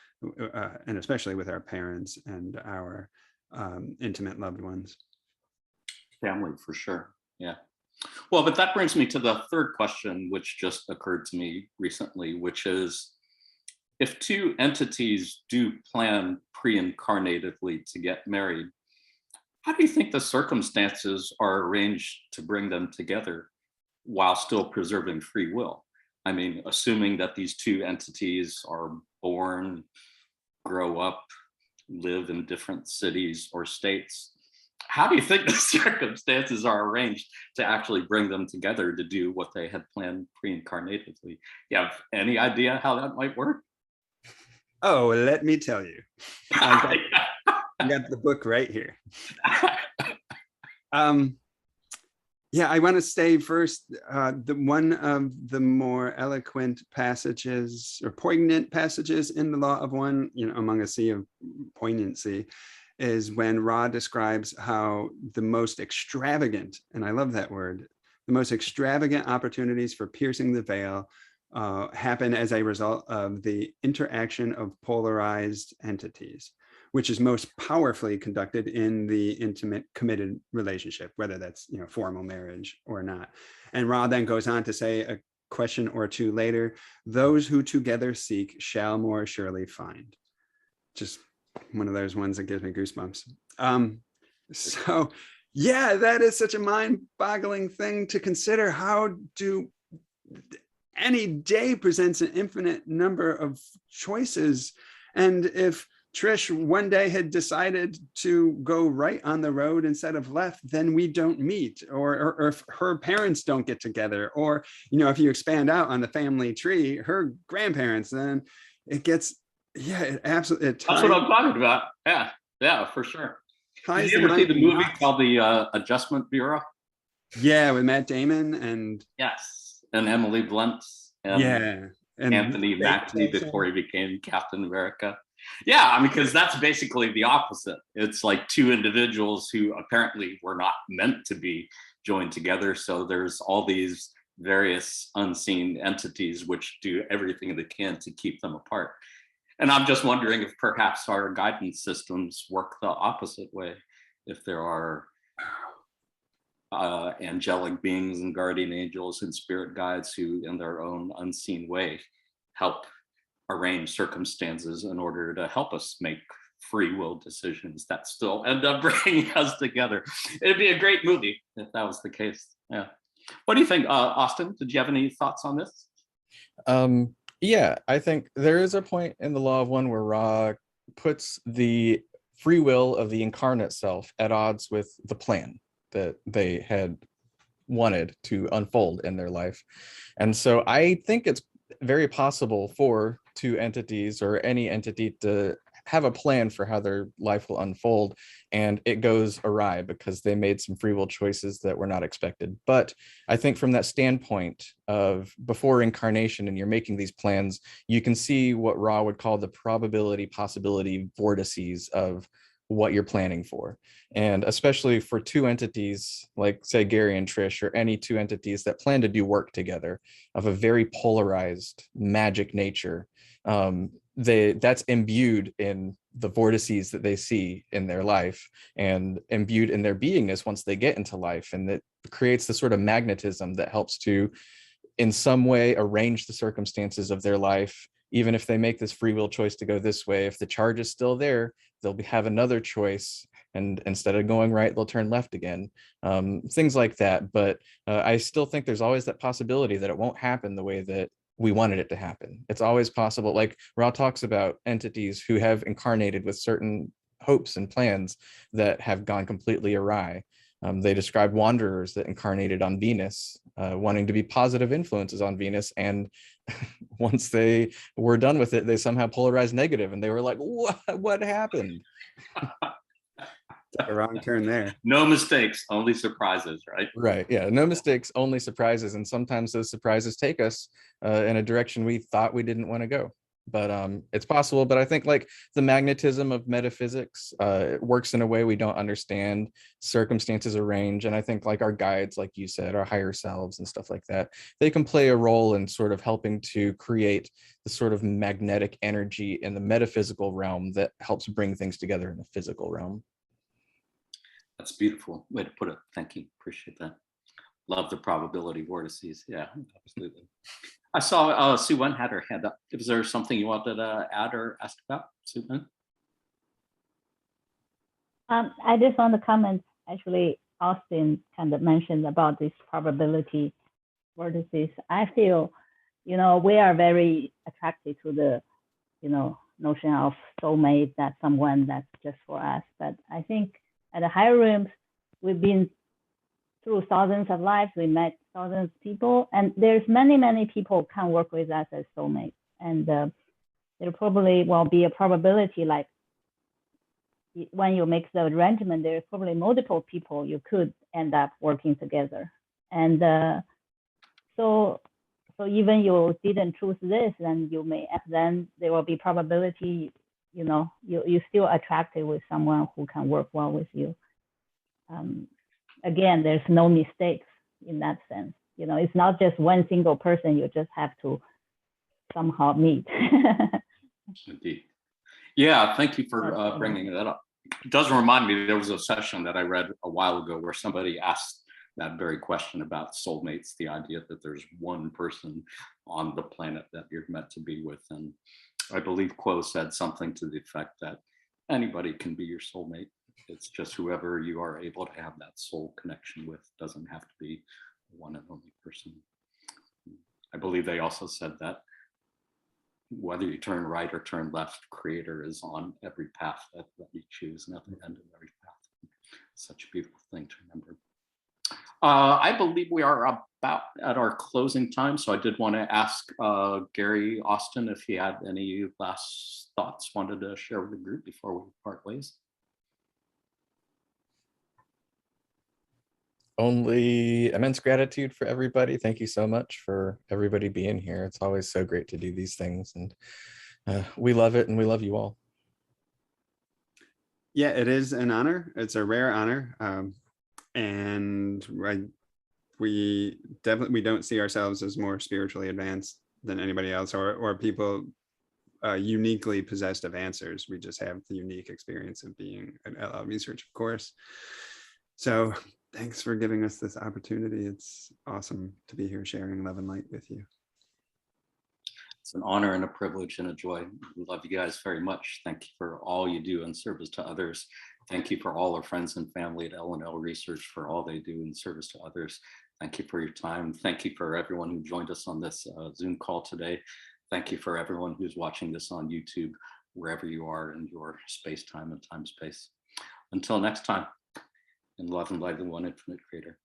and especially with our parents and our intimate loved ones. Family, for sure. Yeah. Well, but that brings me to the third question, which just occurred to me recently, which is, if two entities do plan pre-incarnatively to get married, how do you think the circumstances are arranged to bring them together while still preserving free will? I mean, assuming that these two entities are born, grow up, live in different cities or states, how do you think the circumstances are arranged to actually bring them together to do what they had planned pre-incarnatively? You have any idea how that might work? Oh, let me tell you. I got the book right here. Yeah, I want to say first, one of the more eloquent passages or poignant passages in the Law of One, among a sea of poignancy, is when Ra describes how the most extravagant, and I love that word, the most extravagant opportunities for piercing the veil happen as a result of the interaction of polarized entities, which is most powerfully conducted in the intimate committed relationship, whether that's formal marriage or not. And Ra then goes on to say question or two later, those who together seek shall more surely find. Just one of those ones that gives me goosebumps. So yeah, that is such a mind-boggling thing to consider. How do any day presents an infinite number of choices, and if Trish one day had decided to go right on the road instead of left, then we don't meet, or if her parents don't get together, or, you know, if you expand out on the family tree, her grandparents, then it gets, yeah, it absolutely. That's what I'm talking about. Yeah, for sure. Did you ever see the movie called The Adjustment Bureau? Yeah, with Matt Damon and yes, and Emily Blunt and and Anthony Mackie before he became Captain America. Yeah, I mean, because that's basically the opposite. It's like two individuals who apparently were not meant to be joined together. So there's all these various unseen entities which do everything they can to keep them apart. And I'm just wondering if perhaps our guidance systems work the opposite way. If there are angelic beings and guardian angels and spirit guides who, in their own unseen way, help arrange circumstances in order to help us make free will decisions that still end up bringing us together. It'd be a great movie if that was the case. Yeah. What do you think, Austin? Did you have any thoughts on this? Yeah, I think there is a point in the Law of One where Ra puts the free will of the incarnate self at odds with the plan that they had wanted to unfold in their life. And so I think it's very possible for two entities or any entity to have a plan for how their life will unfold, and it goes awry because they made some free will choices that were not expected. But I think from that standpoint of before incarnation and you're making these plans, you can see what Ra would call the probability possibility vortices of what you're planning for. And especially for two entities like, say, Gary and Trish, or any two entities that plan to do work together of a very polarized magic nature, that's imbued in the vortices that they see in their life and imbued in their beingness once they get into life. And that creates the sort of magnetism that helps to, in some way, arrange the circumstances of their life. Even if they make this free will choice to go this way, if the charge is still there, they'll have another choice. And instead of going right, they'll turn left again. Things like that. But I still think there's always that possibility that it won't happen the way that we wanted it to happen. It's always possible. Like Ra talks about entities who have incarnated with certain hopes and plans that have gone completely awry. They described wanderers that incarnated on Venus, wanting to be positive influences on Venus. And once they were done with it, they somehow polarized negative. And they were like, what happened? A wrong turn there. No mistakes, only surprises, right? Right. Yeah. No mistakes, only surprises. And sometimes those surprises take us in a direction we thought we didn't want to go. But it's possible. But I think like the magnetism of metaphysics works in a way we don't understand. Circumstances arrange. And I think like our guides, like you said, our higher selves and stuff like that, they can play a role in sort of helping to create the sort of magnetic energy in the metaphysical realm that helps bring things together in the physical realm. That's a beautiful way to put it. Thank you. Appreciate that. Love the probability vortices. Yeah, absolutely. I saw Sue Wen had her hand up. Is there something you wanted to add or ask about, Sue Wen? I just want to comment. Actually, Austin kind of mentioned about this probability vortices. I feel, we are very attracted to the, notion of soulmate, that someone that's just for us. But I think at the higher realms, we've been through thousands of lives, we met thousands of people, and there's many people can work with us as soulmates. And there probably will be a probability, like when you make the arrangement, there's probably multiple people you could end up working together. And so even you didn't choose this, then then there will be probability, you're still attracted with someone who can work well with you. Again, there's no mistakes in that sense. It's not just one single person you just have to somehow meet. Indeed. Yeah, thank you for bringing that up. It does remind me, there was a session that I read a while ago where somebody asked that very question about soulmates, the idea that there's one person on the planet that you're meant to be with. And I believe Quo said something to the effect that anybody can be your soulmate. It's just whoever you are able to have that soul connection with. Doesn't have to be one and only person. I believe they also said that whether you turn right or turn left, Creator is on every path that you choose and at the end of every path. Such a beautiful thing to remember. I believe we are about at our closing time, so I did want to ask Gary Austin if he had any last thoughts wanted to share with the group before we part ways. Only immense gratitude for everybody. Thank you so much for everybody being here. It's always so great to do these things, and we love it, and we love you all. Yeah, it is an honor. It's a rare honor. And we don't see ourselves as more spiritually advanced than anybody else, or people uniquely possessed of answers. We just have the unique experience of being an LL research, of course. So thanks for giving us this opportunity. It's awesome to be here sharing love and light with you. It's an honor and a privilege and a joy. We love you guys very much. Thank you for all you do in service to others. Thank you for all our friends and family at L&L Research for all they do in service to others. Thank you for your time. Thank you for everyone who joined us on this Zoom call today. Thank you for everyone who's watching this on YouTube, wherever you are in your space, time, and time space. Until next time, in love and light of the one infinite Creator.